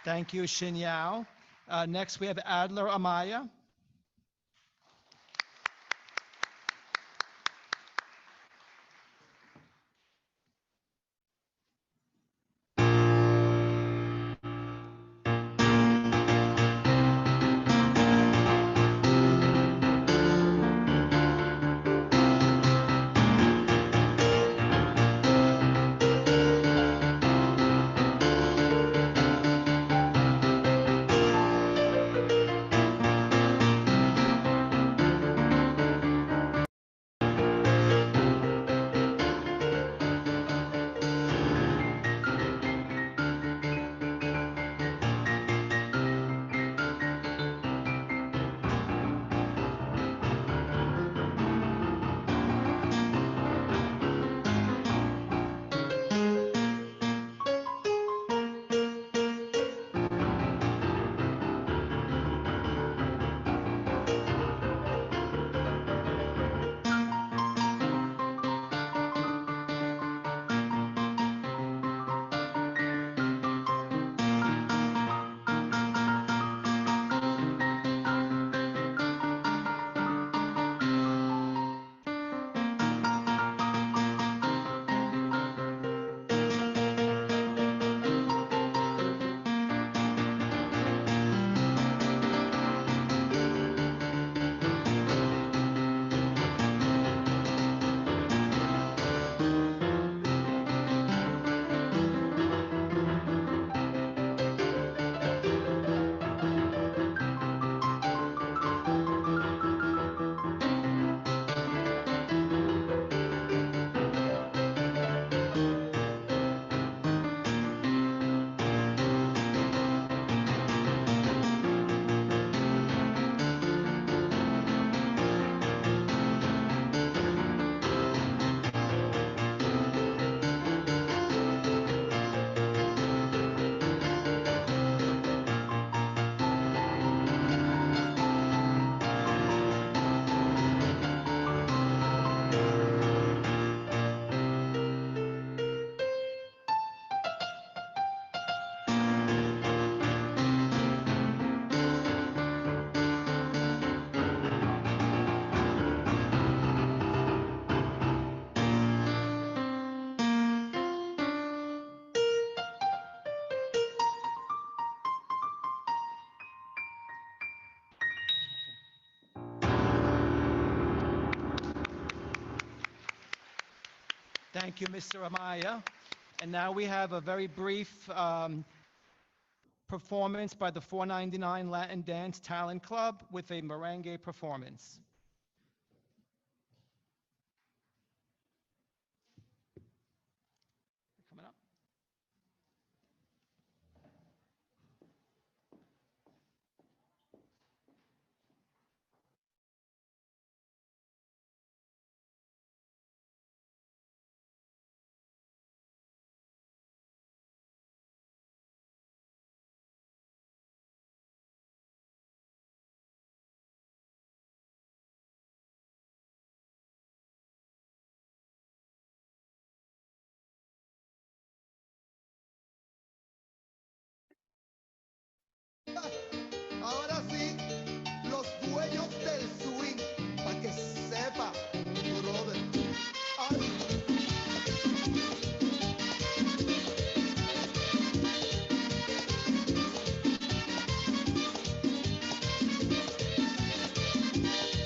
Thank you, Shin Yao. Next, we have Adler Amaya. Thank you, Mr. Amaya. And now we have a very brief performance by the 499 Latin Dance Talent Club with a merengue performance. Coming up. Ahora sí, los dueños del swing, para que sepa, brother. Ay.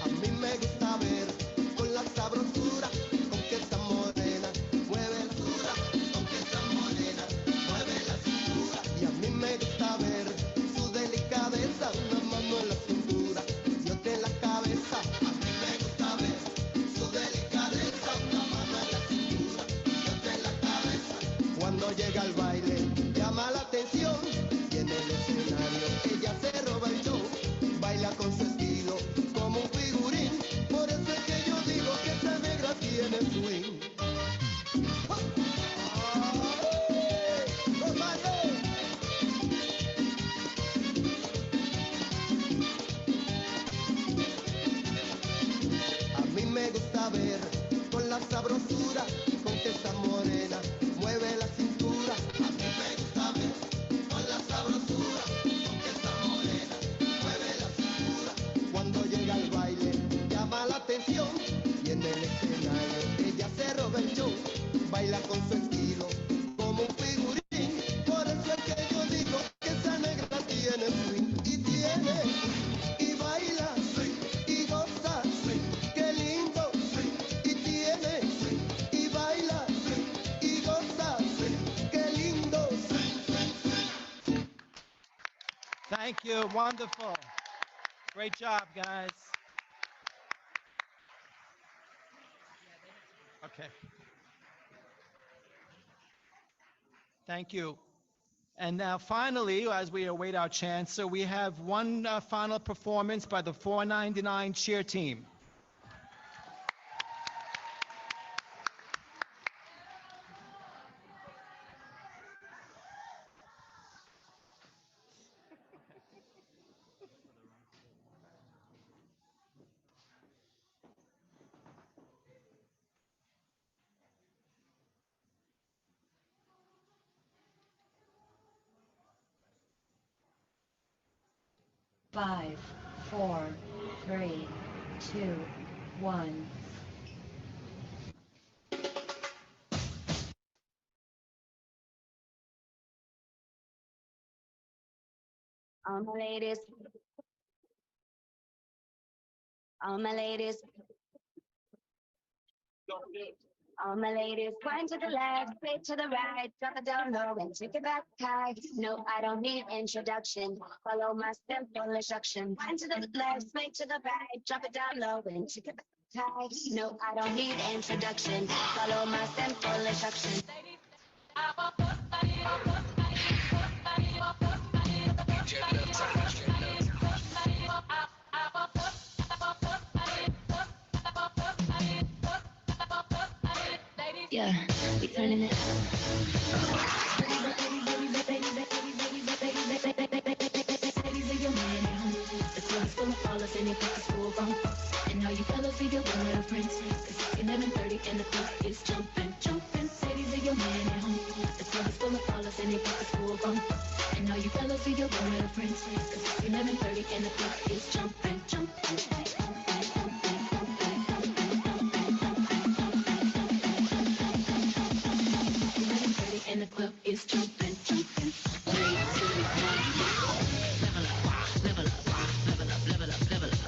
A mí me gusta ver con la sabrosura, con que esa morena mueve la cintura, con que esa morena mueve la cintura. Y a mí me gusta ver su delicadeza, una mano en la cintura y otra en la cabeza. A mí me gusta ver su delicadeza, una mano en la cintura y otra en la cabeza. Cuando llega al baile llama la atención y en el escenario ella se roba el show, baila con su estilo como un figurín. Por eso es que yo digo que esa negra tiene swing. A mí me gusta ver con la sabrosura con que esa morena mueve la cintura. A mí me gusta ver con la sabrosura Thank you. Wonderful. Great job, guys. Okay. Thank you. And now finally, as we await our Chancellor, we have one final performance by the 499 cheer team. Five, four, three, two, one. All my ladies, all my ladies, all my ladies, wind to the left, sway to the right, drop it down low and take it back high. No, I don't need introduction. Follow my simple instruction. Wind to the left, sway to the right, drop it down low and take it back high. No, I don't need introduction. Follow my simple instruction. Yeah, we turning it. And all you fellas leave your women with friends. Cause it's 11:30 and the club is jumping, jumping. Ladies and your man at home. The club is full of ballers and they got the school bump. And all you fellas leave your women with friends. Cause it's 11:30 and the club is jumping, jumping. And the club is jumping, jumping. 3, 2, 1. Level up, level up, level up, level up, level up.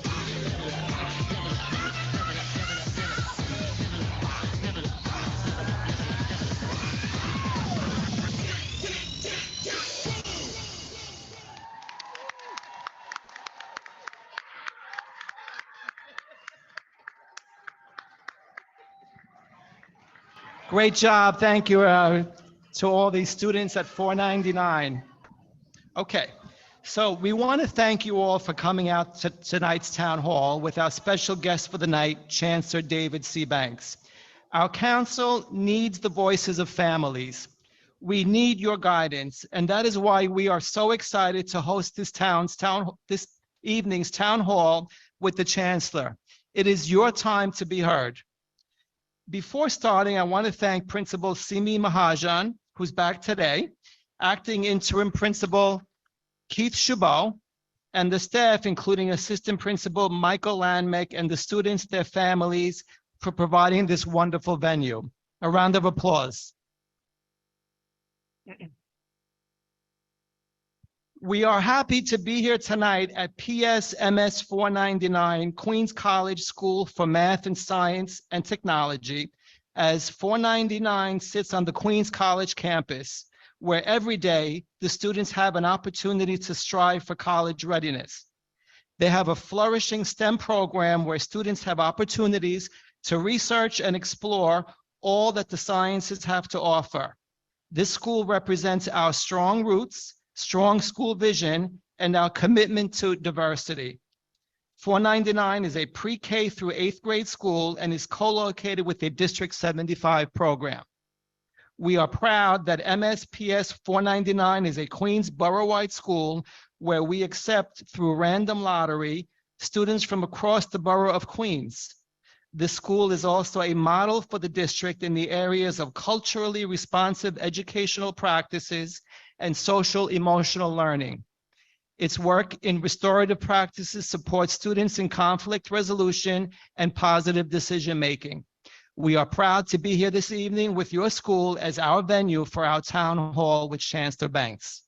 Great job. Thank you to all these students at 499. Okay, so we want to thank you all for coming out to tonight's town hall with our special guest for the night, Chancellor David C. Banks. Our council needs the voices of families. We need your guidance, and that is why we are so excited to host this evening's town hall with the Chancellor. It is your time to be heard. Before starting, I want to thank Principal Simi Mahajan, who's back today, Acting Interim Principal Keith Chabot, and the staff, including Assistant Principal Michael Landmek, and the students, their families, for providing this wonderful venue. A round of applause. We are happy to be here tonight at PS-MS 499, Queens College School for Math and Science and Technology, as 499 sits on the Queens College campus, where every day the students have an opportunity to strive for college readiness. They have a flourishing STEM program where students have opportunities to research and explore all that the sciences have to offer. This school represents our strong roots, strong school vision, and our commitment to diversity. 499 is a pre-K through 8th grade school and is co-located with a District 75 program. We are proud that MSPS 499 is a Queens borough-wide school where we accept, through random lottery, students from across the borough of Queens. This school is also a model for the district in the areas of culturally responsive educational practices and social emotional learning. Its work in restorative practices supports students in conflict resolution and positive decision-making. We are proud to be here this evening with your school as our venue for our town hall with Chancellor Banks.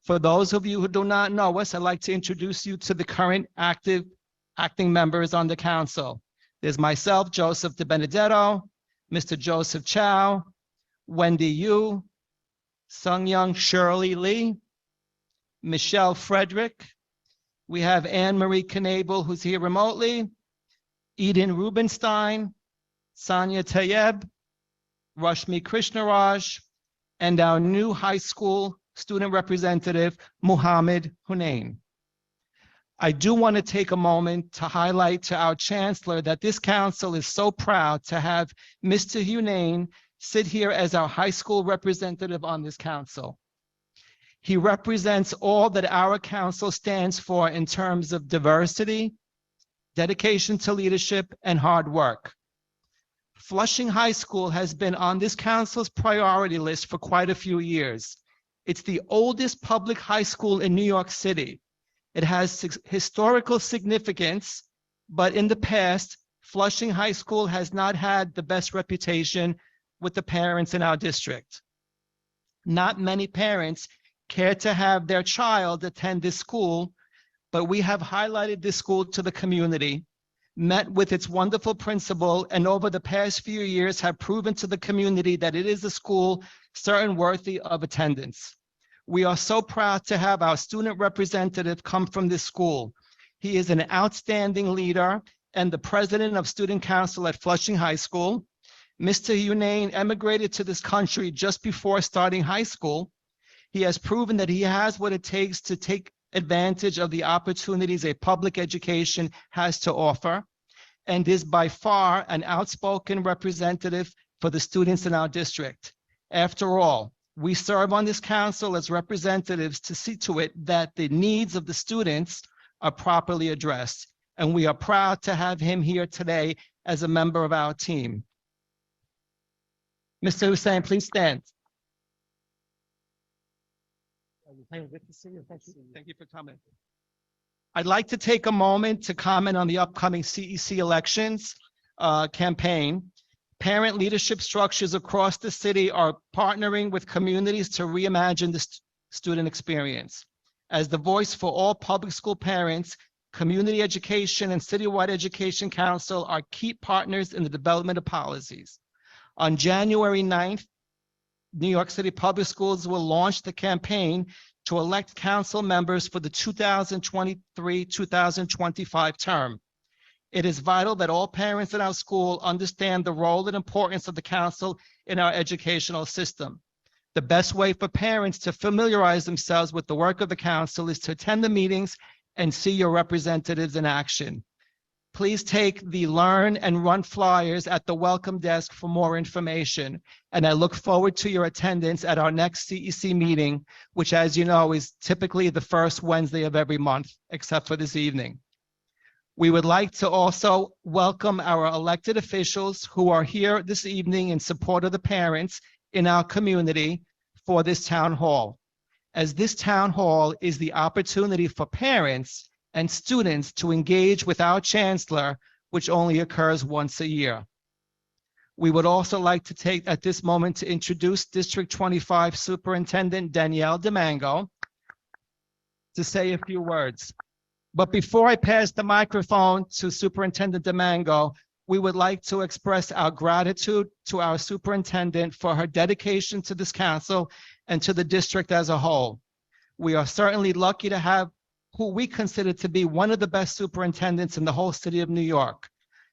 For those of you who do not know us, I'd like to introduce you to the current acting members on the council. There's myself, Joseph DiBenedetto, Mr. Joseph Chow, Wendy Yu, Sung Young Shirley Lee, Michelle Frederick. We have Anne Marie Knabel, who's here remotely, Eden Rubenstein, Sonia Tayeb, Rashmi Krishnaraj, and our new high school student representative, Muhammad Hunain. I do want to take a moment to highlight to our Chancellor that this council is so proud to have Mr. Hunain sit here as our high school representative on this council. He represents all that our council stands for in terms of diversity, dedication to leadership, and hard work. Flushing High School has been on this council's priority list for quite a few years. It's the oldest public high school in New York City. It has historical significance, but in the past, Flushing High School has not had the best reputation with the parents in our district. Not many parents care to have their child attend this school, but we have highlighted this school to the community, met with its wonderful principal, and over the past few years have proven to the community that it is a school certain worthy of attendance. We are so proud to have our student representative come from this school. He is an outstanding leader and the president of student council at Flushing High School. Mr. Hunain emigrated to this country just before starting high school. He has proven that he has what it takes to take advantage of the opportunities a public education has to offer, and is by far an outspoken representative for the students in our district. After all, we serve on this council as representatives to see to it that the needs of the students are properly addressed, and we are proud to have him here today as a member of our team. Mr. Hussain, please stand. Thank you for coming. I'd like to take a moment to comment on the upcoming CEC elections campaign. Parent leadership structures across the city are partnering with communities to reimagine the student experience. As the voice for all public school parents, Community Education and Citywide Education Council are key partners in the development of policies. On January 9th, New York City Public Schools will launch the campaign to elect council members for the 2023-2025 term. It is vital that all parents in our school understand the role and importance of the council in our educational system. The best way for parents to familiarize themselves with the work of the council is to attend the meetings and see your representatives in action. Please take the Learn and Run flyers at the welcome desk for more information. And I look forward to your attendance at our next CEC meeting, which, as you know, is typically the first Wednesday of every month, except for this evening. We would like to also welcome our elected officials who are here this evening in support of the parents in our community for this town hall, as this town hall is the opportunity for parents and students to engage with our Chancellor, which only occurs once a year. We would also like to take at this moment to introduce District 25 Superintendent Danielle DeMango to say a few words. But before I pass the microphone to Superintendent DeMango, we would like to express our gratitude to our superintendent for her dedication to this council and to the district as a whole. We are certainly lucky to have who we consider to be one of the best superintendents in the whole city of New York.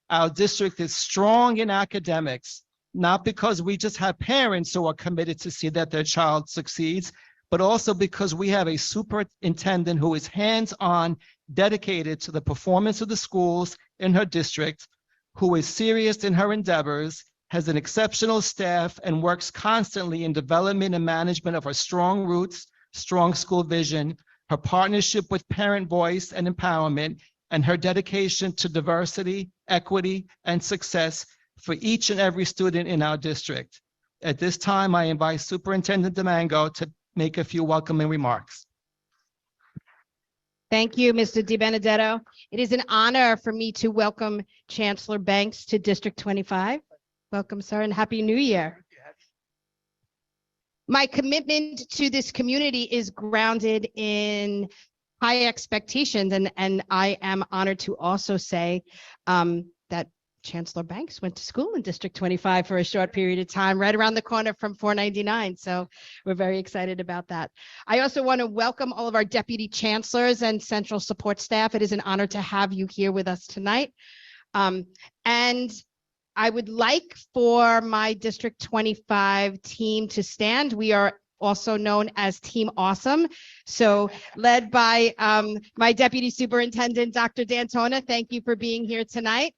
Our district is strong in academics, not because we just have parents who are committed to see that their child succeeds, but also because we have a superintendent who is hands-on, dedicated to the performance of the schools in her district, who is serious in her endeavors, has an exceptional staff, and works constantly in development and management of her strong roots, strong school vision, her partnership with parent voice and empowerment, and her dedication to diversity, equity, and success for each and every student in our district. At this time, I invite Superintendent DeMango to make a few welcoming remarks. Thank you, Mr. DiBenedetto. It is an honor for me to welcome Chancellor Banks to District 25. Welcome, sir, and Happy New Year. My commitment to this community is grounded in high expectations, and I am honored to also say that Chancellor Banks went to school in District 25 for a short period of time, right around the corner from 499. So we're very excited about that. I also want to welcome all of our deputy chancellors and central support staff. It is an honor to have you here with us tonight. And I would like for my District 25 team to stand. We are also known as Team Awesome. So led by my Deputy Superintendent, Dr. D'Antona. Thank you for being here tonight.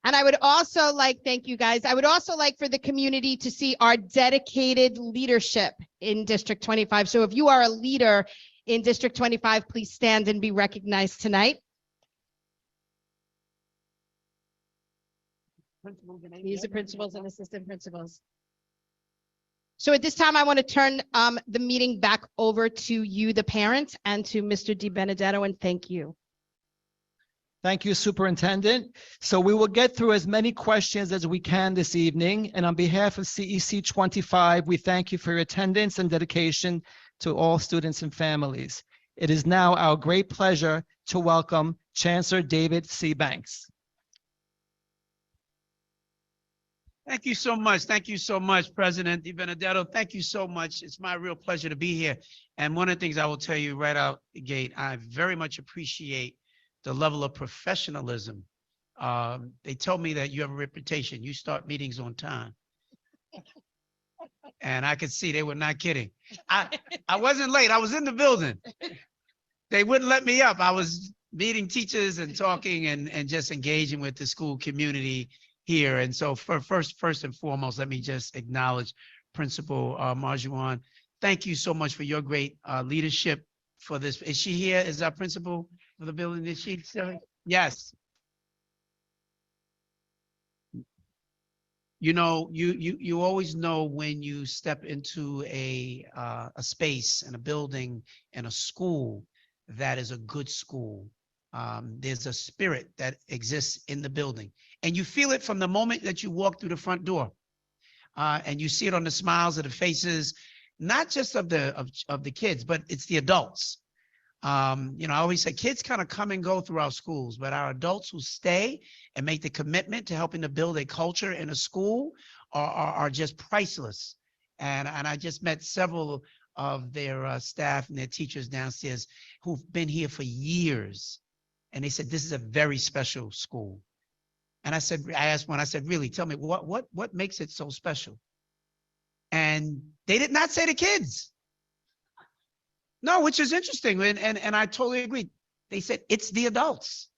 And I would also like, thank you guys. I would also like for the community to see our dedicated leadership in District 25. So if you are a leader in District 25, please stand and be recognized tonight. These are principals and assistant principals. So at this time, I want to turn the meeting back over to you, the parents, and to Mr. DiBenedetto, and thank you. Thank you, Superintendent. So we will get through as many questions as we can this evening. And on behalf of CEC 25, we thank you for your attendance and dedication to all students and families. It is now our great pleasure to welcome Chancellor David C. Banks. Thank you so much. Thank you so much, President DiBenedetto. Thank you so much. It's my real pleasure to be here. And one of the things I will tell you right out the gate, I very much appreciate the level of professionalism. They told me that you have a reputation. You start meetings on time. And I could see they were not kidding. I wasn't late. I was in the building. They wouldn't let me up. I was meeting teachers and talking and just engaging with the school community here. And so first and foremost, let me just acknowledge Principal Marjuan. Thank you so much for your great leadership for this. Is she here? Is our principal for the building? Is she still? Yes. You know, you always know when you step into a space and a building and a school that is a good school. There's a spirit that exists in the building, and you feel it from the moment that you walk through the front door, and you see it on the smiles of the faces, not just of the kids, but it's the adults. You know, I always say kids kind of come and go through our schools, but our adults who stay and make the commitment to helping to build a culture in a school are just priceless. And I just met several of their staff and their teachers downstairs who've been here for years. And they said, this is a very special school. And I asked one, I said, really, tell me what makes it so special? And they did not say the kids. No, which is interesting. And I totally agree. They said, it's the adults.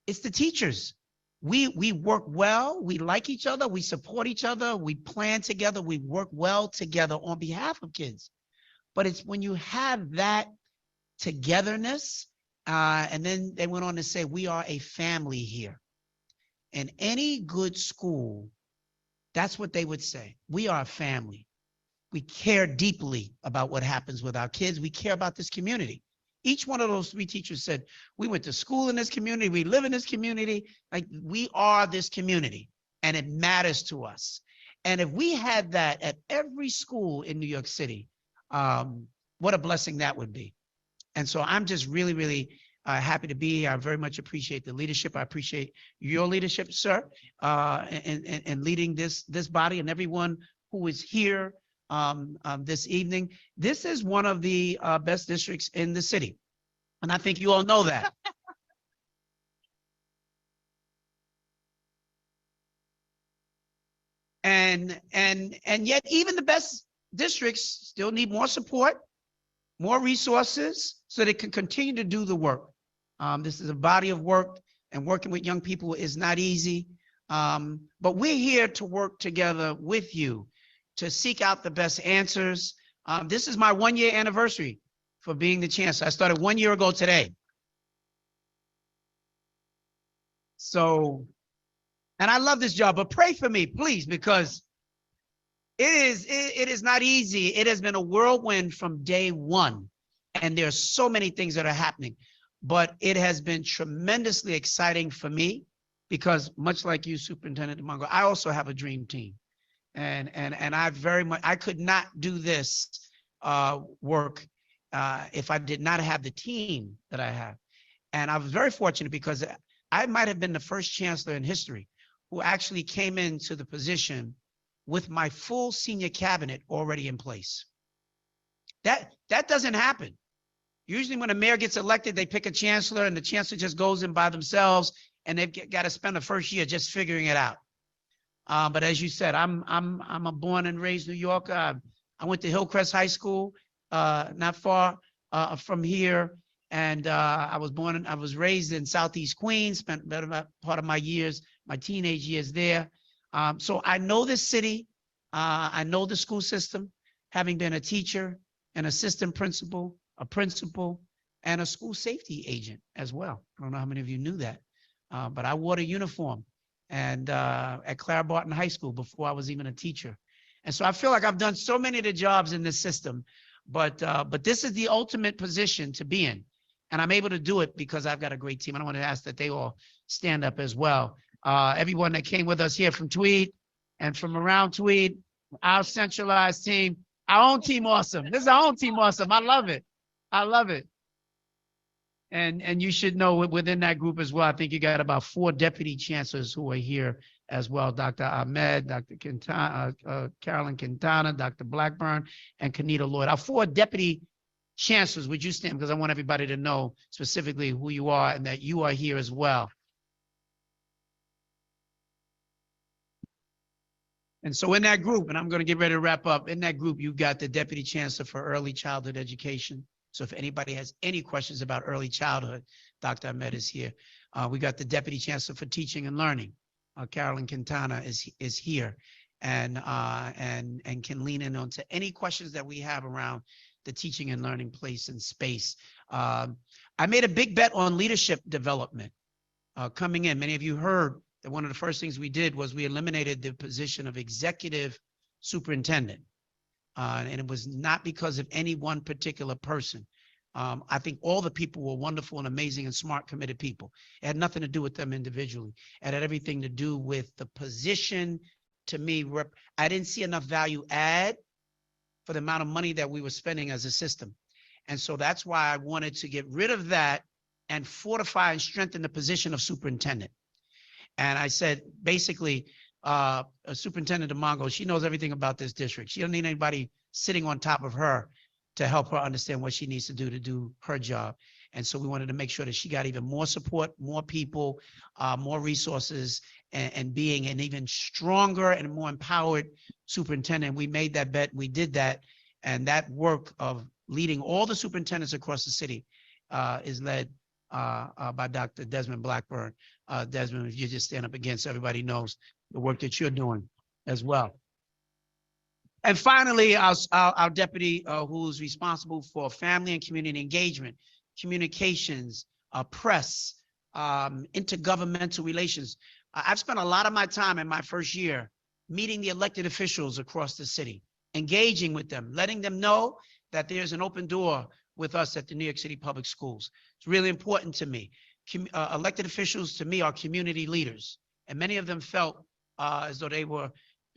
It's the teachers. We work well. We like each other. We support each other. We plan together. We work well together on behalf of kids. But it's when you have that togetherness, and then they went on to say, we are a family here. In any good school, that's what they would say. We are a family. We care deeply about what happens with our kids. We care about this community. Each one of those three teachers said, we went to school in this community. We live in this community. Like, we are this community, and it matters to us. And if we had that at every school in New York City, what a blessing that would be. And so I'm just really, really happy to be here. I very much appreciate the leadership. I appreciate your leadership, sir, and leading this body and everyone who is here this evening. This is one of the best districts in the city, and I think you all know that. And yet even the best districts still need more support, more resources, so they can continue to do the work. This is a body of work, and working with young people is not easy, but we're here to work together with you to seek out the best answers. This is my 1-year anniversary for being the chancellor. I started 1 year ago today. So, and I love this job, but pray for me, please, because it is not easy. It has been a whirlwind from day one, and there are so many things that are happening, but it has been tremendously exciting for me because, much like you, Superintendent DeMongo, I also have a dream team. And I could not do this work if I did not have the team that I have. And I was very fortunate because I might have been the first chancellor in history who actually came into the position with my full senior cabinet already in place. That doesn't happen. Usually when a mayor gets elected, they pick a chancellor and the chancellor just goes in by themselves and they've got to spend the first year just figuring it out. But as you said, I'm a born and raised New Yorker. I went to Hillcrest High School, not far from here. And I was raised in Southeast Queens, spent better part of my years, my teenage years there. So I know this city. I know the school system, having been a teacher, an assistant principal, a principal, and a school safety agent as well. I don't know how many of you knew that, but I wore the uniform and at Clara Barton High School before I was even a teacher. And so I feel like I've done so many of the jobs in this system, but this is the ultimate position to be in. And I'm able to do it because I've got a great team. I want to ask that they all stand up as well. Everyone that came with us here from Tweed and from around Tweed, our centralized team, our own team awesome. This is our own team awesome. I love it. I love it. And you should know within that group as well, I think you got about 4 deputy chancellors who are here as well. Dr. Ahmed, Dr. Quintana, Carolyn Quintana, Dr. Blackburn, and Kanita Lloyd. Our 4 deputy chancellors, would you stand? Because I want everybody to know specifically who you are and that you are here as well. And so in that group, and I'm going to get ready to wrap up, in that group, you've got the Deputy Chancellor for Early Childhood Education. So if anybody has any questions about early childhood, Dr. Ahmed is here. We got the Deputy Chancellor for Teaching and Learning. Carolyn Quintana is here and can lean in on to any questions that we have around the teaching and learning place and space. I made a big bet on leadership development coming in. Many of you heard that one of the first things we did was we eliminated the position of executive superintendent. And it was not because of any one particular person. I think all the people were wonderful and amazing and smart, committed people. It had nothing to do with them individually. It had everything to do with the position. To me, I didn't see enough value add for the amount of money that we were spending as a system. And so that's why I wanted to get rid of that and fortify and strengthen the position of superintendent. And I said, basically, Superintendent DeMongo, she knows everything about this district. She doesn't need anybody sitting on top of her to help her understand what she needs to do her job. And so we wanted to make sure that she got even more support, more people, more resources, and being an even stronger and more empowered superintendent. We made that bet. We did that. And that work of leading all the superintendents across the city is led by Dr. Desmond Blackburn. Desmond, if you just stand up again so everybody knows the work that you're doing as well. And finally, our deputy who's responsible for family and community engagement, communications, press, intergovernmental relations. I've spent a lot of my time in my first year meeting the elected officials across the city, engaging with them, letting them know that there's an open door with us at the New York City Public Schools. It's really important to me. Elected officials, to me, are community leaders. And many of them felt as though they were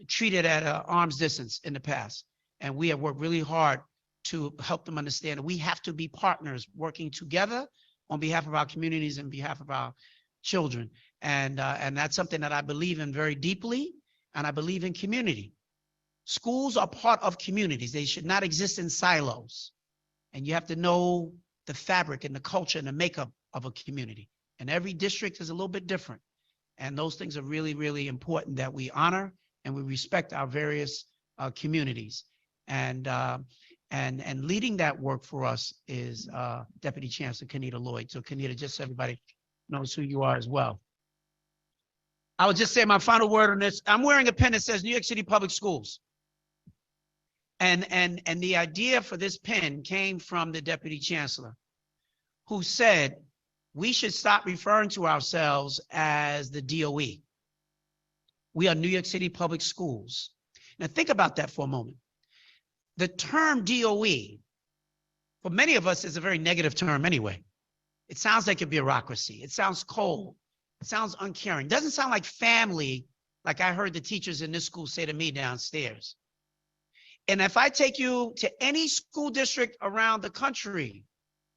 treated at arm's distance in the past. And we have worked really hard to help them understand that we have to be partners working together on behalf of our communities and behalf of our children. And that's something that I believe in very deeply, and I believe in community. Schools are part of communities. They should not exist in silos. And you have to know the fabric and the culture and the makeup of a community. And every district is a little bit different. And those things are really, really important that we honor and we respect our various communities. And leading that work for us is Deputy Chancellor Kanita Lloyd. So Kanita, just so everybody knows who you are as well. I would just say my final word on this. I'm wearing a pen that says New York City Public Schools. And the idea for this pen came from the Deputy Chancellor, who said we should stop referring to ourselves as the DOE. We are New York City Public Schools. Now think about that for a moment. The term DOE, for many of us, is a very negative term anyway. It sounds like a bureaucracy. It sounds cold. It sounds uncaring. It doesn't sound like family, like I heard the teachers in this school say to me downstairs. And if I take you to any school district around the country,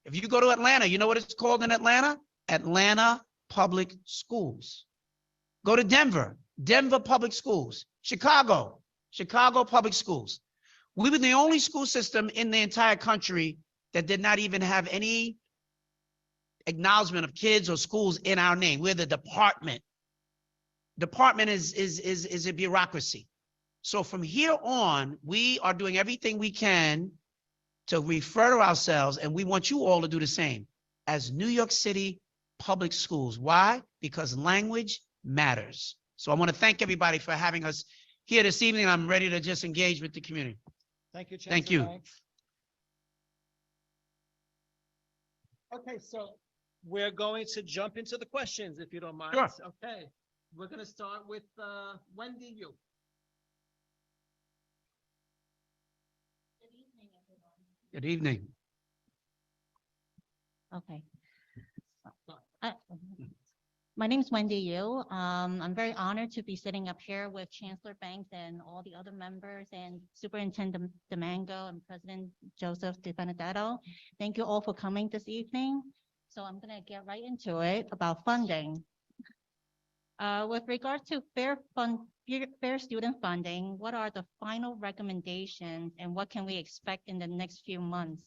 if you go to Atlanta, you know what it's called in Atlanta? Atlanta Public Schools. Go to Denver, Denver Public Schools. Chicago, Chicago Public Schools. We were the only school system in the entire country that did not even have any acknowledgement of kids or schools in our name. We're the department. Department is a bureaucracy. So from here on, we are doing everything we can to refer to ourselves, and we want you all to do the same, as New York City Public Schools. Why? Because language matters. So I want to thank everybody for having us here this evening. I'm ready to just engage with the community. Thank you, Chancellor. Thank you. Banks. Okay, so we're going to jump into the questions, if you don't mind. Sure. Okay, we're going to start with Wendy Yu. Good evening. Okay. My name is Wendy Yu. I'm very honored to be sitting up here with Chancellor Banks and all the other members and Superintendent DeMango and President Joseph DiBenedetto. Thank you all for coming this evening. So I'm going to get right into it about funding. With regard to fair student funding, what are the final recommendations and what can we expect in the next few months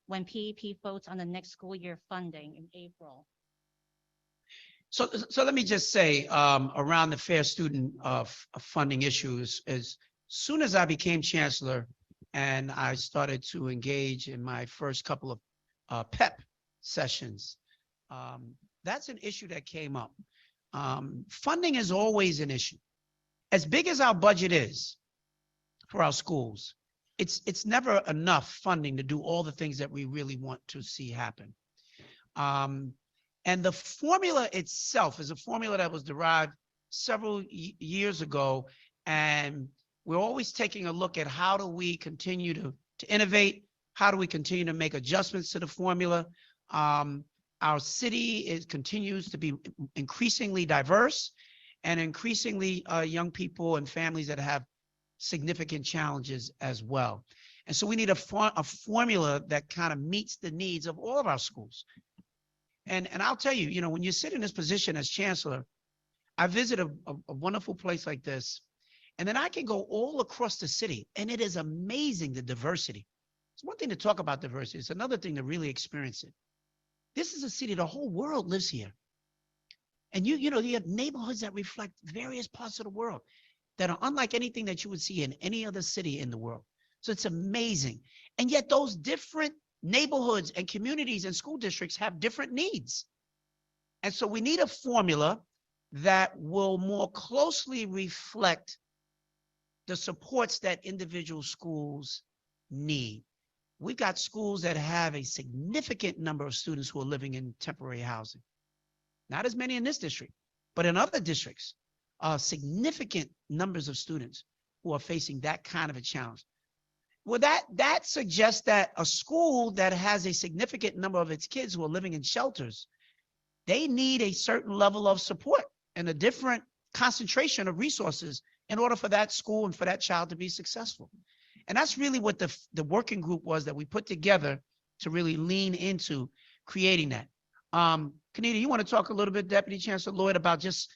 when PEP votes on the next school year funding in April? So let me just say around the fair student funding issues, as soon as I became chancellor and I started to engage in my first couple of PEP sessions, that's an issue that came up. Funding is always an issue. As big as our budget is for our schools, it's never enough funding to do all the things that we really want to see happen. And the formula itself is a formula that was derived several years ago, and we're always taking a look at how do we continue to innovate, how do we continue to make adjustments to the formula. Our city continues to be increasingly diverse and increasingly young people and families that have significant challenges as well. And so we need a formula that kind of meets the needs of all of our schools. And I'll tell you, you know, when you sit in this position as chancellor, I visit a wonderful place like this, and then I can go all across the city, and it is amazing, the diversity. It's one thing to talk about diversity. It's another thing to really experience it. This is a city, the whole world lives here. And you know, you have neighborhoods that reflect various parts of the world that are unlike anything that you would see in any other city in the world. So it's amazing. And yet those different neighborhoods and communities and school districts have different needs. And so we need a formula that will more closely reflect the supports that individual schools need. We've got schools that have a significant number of students who are living in temporary housing. Not as many in this district, but in other districts, significant numbers of students who are facing that kind of a challenge. Well, that suggests that a school that has a significant number of its kids who are living in shelters, they need a certain level of support and a different concentration of resources in order for that school and for that child to be successful. And that's really what the working group was that we put together to really lean into creating that. Kanita, you want to talk a little bit, Deputy Chancellor Lloyd, about just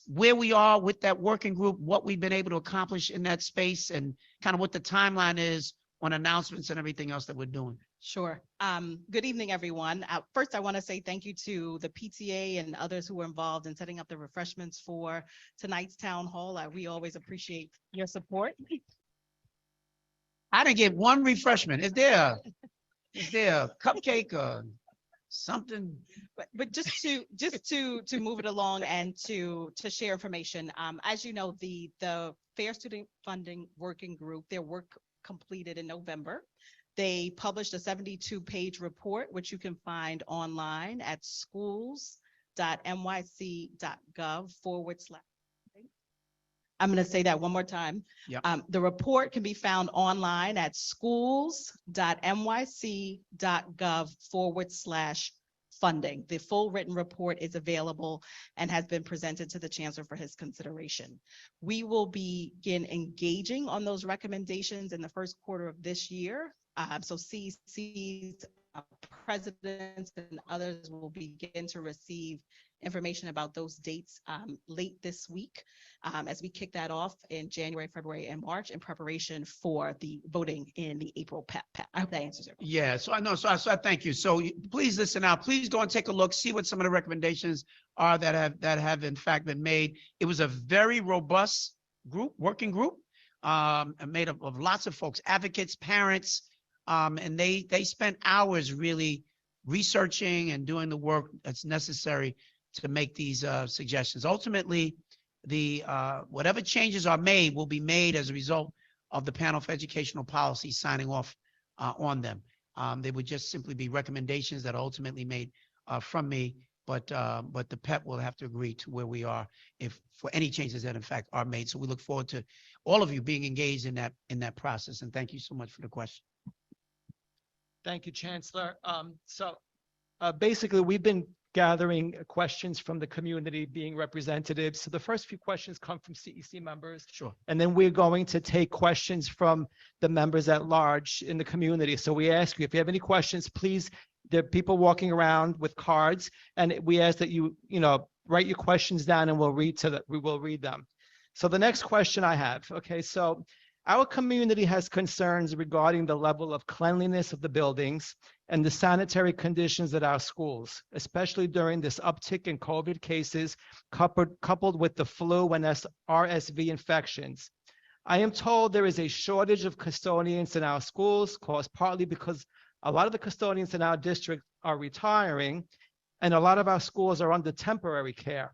where we are with that working group, what we've been able to accomplish in that space, and kind of what the timeline is on announcements and everything else that we're doing? Sure. Good evening, everyone. First, I want to say thank you to the PTA and others who were involved in setting up the refreshments for tonight's town hall. We always appreciate your support. I didn't get one refreshment. Is there a cupcake or something? But just to move it along and to share information, as you know, the Fair Student Funding Working Group, their work completed in November. They published a 72-page report, which you can find online at schools.nyc.gov/. I'm going to say that one more time. Yep. The report can be found online at schools.nyc.gov/funding. The full written report is available and has been presented to the Chancellor for his consideration. We will begin engaging on those recommendations in the first quarter of this year. So CEC's presidents and others will begin to receive information about those dates late this week as we kick that off in January, February, and March in preparation for the voting in the April PEP. I hope that answers your question. Yeah, so I know, so I thank you. So please listen out. Please go and take a look, see what some of the recommendations are that have in fact been made. It was a very robust working group, made up of lots of folks, advocates, parents, and they spent hours really researching and doing the work that's necessary to make these suggestions. Ultimately, the whatever changes are made will be made as a result of the panel for educational policy signing off on them. They would just simply be recommendations that are ultimately made from me, but the PEP will have to agree to where we are if for any changes that in fact are made. So we look forward to all of you being engaged in that process. And thank you so much for the question. Thank you, Chancellor. Basically, we've been gathering questions from the community, being representatives. So the first few questions come from CEC members. Sure. And then we're going to take questions from the members at large in the community. So we ask you, if you have any questions, please, there are people walking around with cards, and we ask that you write your questions down and we will read them. So the next question I have, okay, so our community has concerns regarding the level of cleanliness of the buildings and the sanitary conditions at our schools, especially during this uptick in COVID cases coupled with the flu and RSV infections. I am told there is a shortage of custodians in our schools, caused partly because a lot of the custodians in our district are retiring, and a lot of our schools are under temporary care.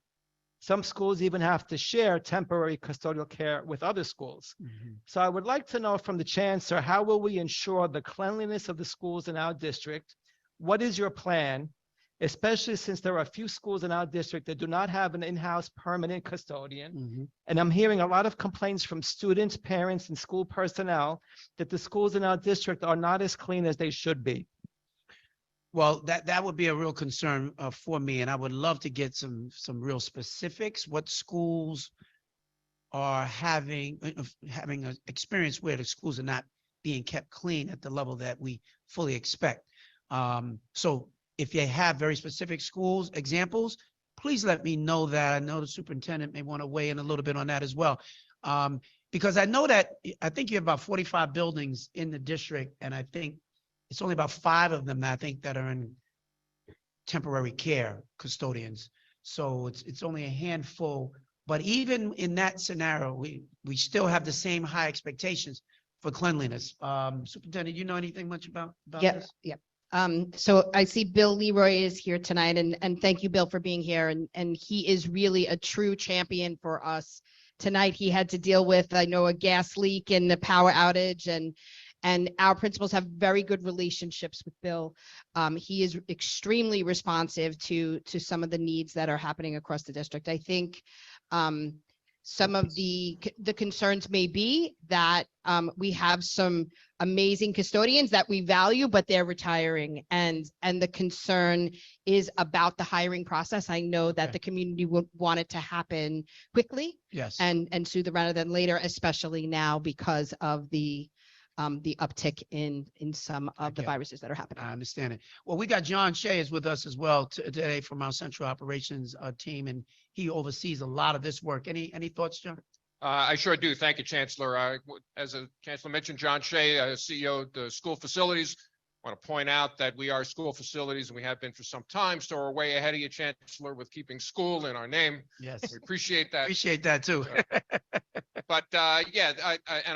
Some schools even have to share temporary custodial care with other schools. Mm-hmm. So I would like to know from the Chancellor, how will we ensure the cleanliness of the schools in our district? What is your plan, especially since there are a few schools in our district that do not have an in-house permanent custodian? Mm-hmm. And I'm hearing a lot of complaints from students, parents, and school personnel that the schools in our district are not as clean as they should be. Well, that would be a real concern for me, and I would love to get some real specifics. What schools are having an experience where the schools are not being kept clean at the level that we fully expect. So if you have very specific schools examples, please let me know that. I know the superintendent may want to weigh in a little bit on that as well, because I think you have about 45 buildings in the district, and I think it's only about 5 of them that I think that are in temporary care custodians. So it's only a handful. But even in that scenario, we still have the same high expectations for cleanliness. Superintendent, you know anything much about this? Yep. So I see Bill Leroy is here tonight, and thank you, Bill, for being here. And he is really a true champion for us. Tonight, he had to deal with, I know, a gas leak and the power outage, and our principals have very good relationships with Bill. He is extremely responsive to some of the needs that are happening across the district. I think some of the concerns may be that we have some amazing custodians that we value, but they're retiring, and the concern is about the hiring process. I know that the community would want it to happen quickly, yes, and sooner rather than later, especially now because of the uptick in some of the viruses that are happening. I understand it. Well, we got John Shea is with us as well today from our central operations team, and he oversees a lot of this work. Any thoughts, John? I sure do. Thank you, Chancellor. As the Chancellor mentioned, John Shea, CEO of the school facilities. I want to point out that we are school facilities, and we have been for some time, so we're way ahead of you, Chancellor, with keeping school in our name. Yes. We appreciate that. Appreciate that too. But I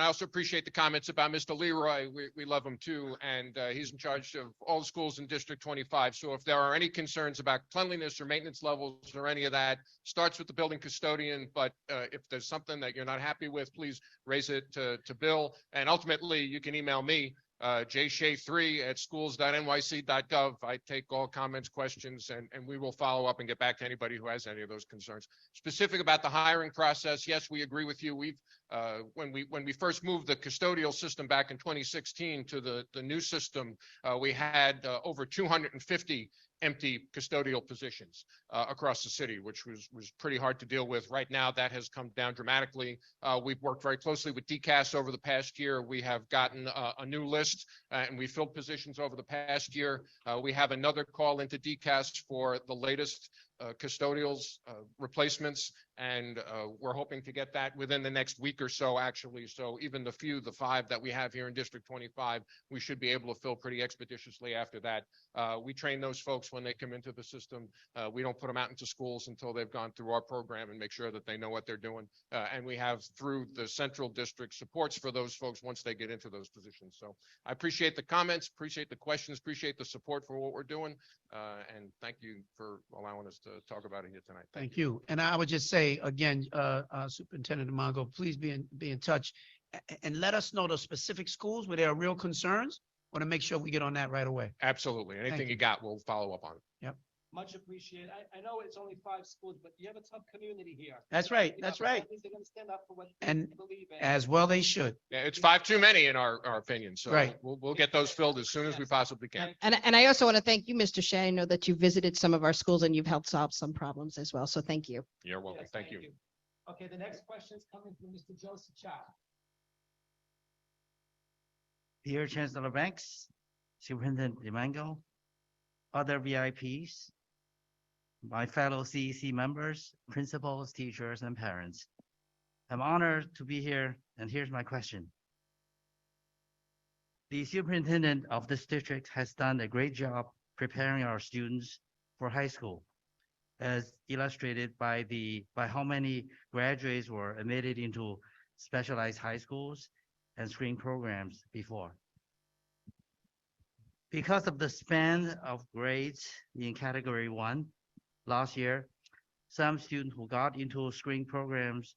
also appreciate the comments about Mr. Leroy. We love him too, and he's in charge of all the schools in District 25. So if there are any concerns about cleanliness or maintenance levels or any of that, starts with the building custodian. But if there's something that you're not happy with, please raise it to Bill. And ultimately, you can email me, jshay3@schools.nyc.gov. I take all comments, questions, and we will follow up and get back to anybody who has any of those concerns. Specific about the hiring process, yes, we agree with you. We've when we first moved the custodial system back in 2016 to the new system, we had over 250 empty custodial positions across the city, which was pretty hard to deal with. Right now, that has come down dramatically. We've worked very closely with DCAS over the past year. We have gotten a new list and we filled positions over the past year. We have another call into DCAS for the latest custodials replacements, and we're hoping to get that within the next week or so, actually. So even the 5 that we have here in District 25, we should be able to fill pretty expeditiously after that. We train those folks when they come into the system. We don't put them out into schools until they've gone through our program and make sure that they know what they're doing. And we have, through the central district, supports for those folks once they get into those positions. So I appreciate the comments, appreciate the questions, appreciate the support for what we're doing. And thank you for allowing us to talk about it here tonight. Thank you. And I would just say again, Superintendent Mongo, please be in touch and let us know the specific schools where there are real concerns. Want to make sure we get on that right away. Absolutely. Anything you got, we'll follow up on it. Yep. Much appreciated. I know it's only 5 schools, but you have a tough community here. That's right. That's right. They're going to stand up for what they And believe in. as well they should. Yeah, it's 5 too many in our opinion. So Right. we'll get those filled as soon as we possibly can. And I also want to thank you, Mr. Shea. I know that you visited some of our schools and you've helped solve some problems as well. So thank you. You're welcome. Yes, Thank you. Okay, the next question is coming from Mr. Joseph Chow. Dear Chancellor Banks, Superintendent DeMango, other VIPs, my fellow CEC members, principals, teachers, and parents. I'm honored to be here, and here's my question. The superintendent of this district has done a great job preparing our students for high school, as illustrated by how many graduates were admitted into specialized high schools and screen programs before. Because of the span of grades in Category 1 last year, some students who got into screen programs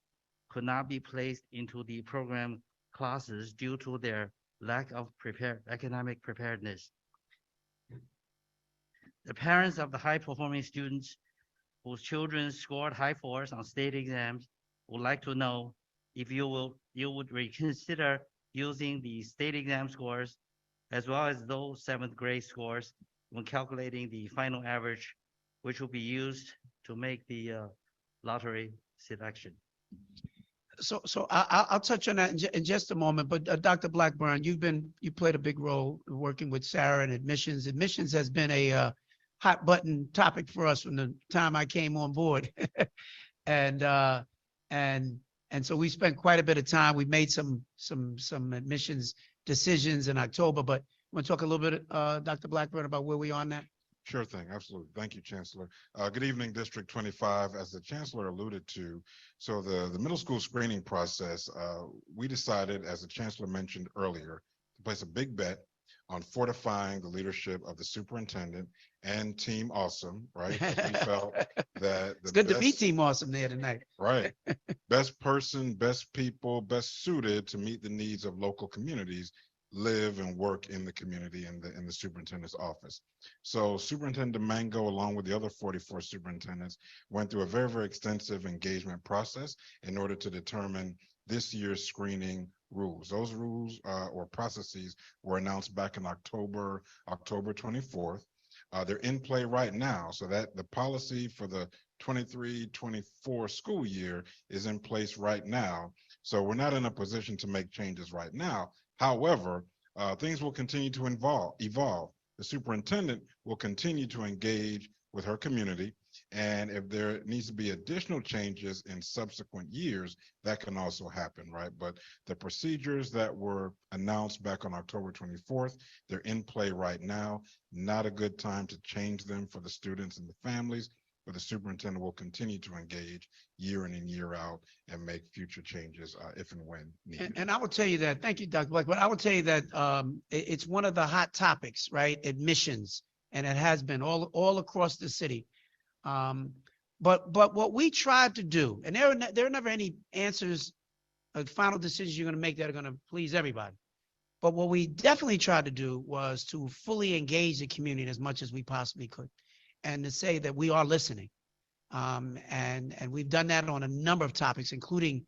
could not be placed into the program classes due to their lack of academic preparedness. The parents of the high-performing students whose children scored high 4s on state exams would like to know if you would reconsider using the state exam scores as well as those 7th grade scores when calculating the final average, which will be used to make the lottery selection. So I'll touch on that in just a moment. But Dr. Blackburn, you played a big role working with Sarah and admissions. Admissions has been a hot button topic for us from the time I came on board, and so we spent quite a bit of time. We made some admissions decisions in October. But you want to talk a little bit, Dr. Blackburn, about where we are on that? Sure thing, absolutely. Thank you, Chancellor. Good evening, District 25. As the Chancellor alluded to, so the middle school screening process, we decided, as the Chancellor mentioned earlier, to place a big bet on fortifying the leadership of the superintendent and Team Awesome, right? We felt that It's good to be Team Awesome there tonight. Right. Best person, best people, best suited to meet the needs of local communities live and work in the community in the superintendent's office. So Superintendent Mango, along with the other 44 superintendents, went through a very, very extensive engagement process in order to determine this year's screening rules. Those rules or processes were announced back in October 24th. They're in play right now, so that the policy for the 23-24 school year is in place right now. So we're not in a position to make changes right now. However, things will continue to evolve. The superintendent will continue to engage with her community, and if there needs to be additional changes in subsequent years, that can also happen, right? But the procedures that were announced back on October 24th, they're in play right now. Not a good time to change them for the students and the families, but the superintendent will continue to engage year in and year out and make future changes if and when needed. And I will tell you that, thank you, Dr. Black, but I will tell you that it's one of the hot topics, right? Admissions, and it has been all across the city. But what we tried to do, and there are never any answers, final decisions you're going to make that are going to please everybody. But what we definitely tried to do was to fully engage the community as much as we possibly could, and to say that we are listening. And we've done that on a number of topics, including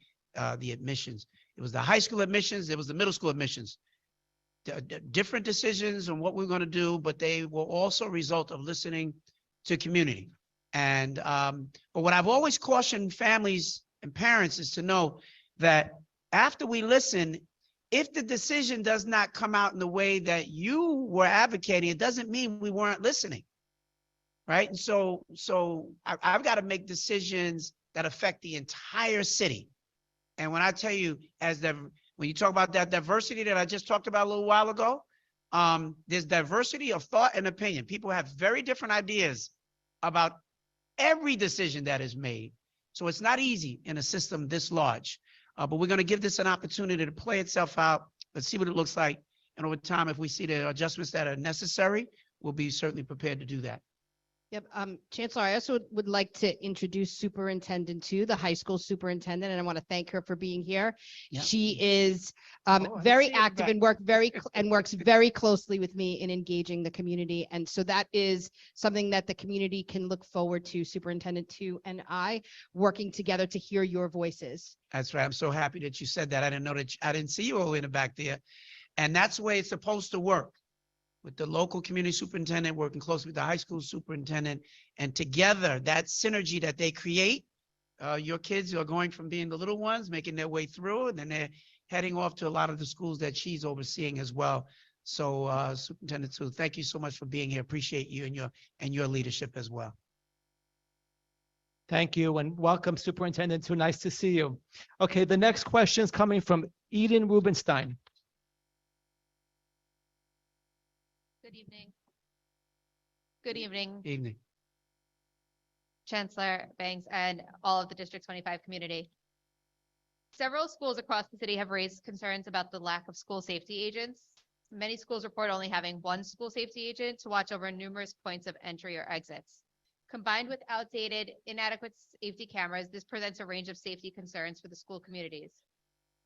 the admissions. It was the high school admissions, it was the middle school admissions. Different decisions on what we're going to do, but they will also result of listening to community. And but what I've always cautioned families and parents is to know that after we listen, if the decision does not come out in the way that you were advocating, it doesn't mean we weren't listening, right? And so I've got to make decisions that affect the entire city. And when I tell you, when you talk about that diversity that I just talked about a little while ago, there's diversity of thought and opinion. People have very different ideas about every decision that is made. So it's not easy in a system this large. But we're going to give this an opportunity to play itself out. Let's see what it looks like. And over time, if we see the adjustments that are necessary, we'll be certainly prepared to do that. Yep. Chancellor, I also would like to introduce Superintendent 2, the high school superintendent, and I want to thank her for being here. Yep. She is I very see it active back. and works very closely with me in engaging the community. And so that is something that the community can look forward to, Superintendent 2 and I working together to hear your voices. That's right. I'm so happy that you said that. I didn't know that. I didn't see you all in the back there. And that's the way it's supposed to work, with the local community superintendent working closely with the high school superintendent. And together, that synergy that they create, your kids are going from being the little ones, making their way through, and then they're heading off to a lot of the schools that she's overseeing as well. So Superintendent 2, thank you so much for being here. Appreciate you and your leadership as well. Thank you and welcome, Superintendent 2. Nice to see you. Okay, the next question is coming from Eden Rubenstein. Good evening. Good evening, Evening. Chancellor Banks and all of the District 25 community. Several schools across the city have raised concerns about the lack of school safety agents. Many schools report only having one school safety agent to watch over numerous points of entry or exits. Combined with outdated, inadequate safety cameras, this presents a range of safety concerns for the school communities.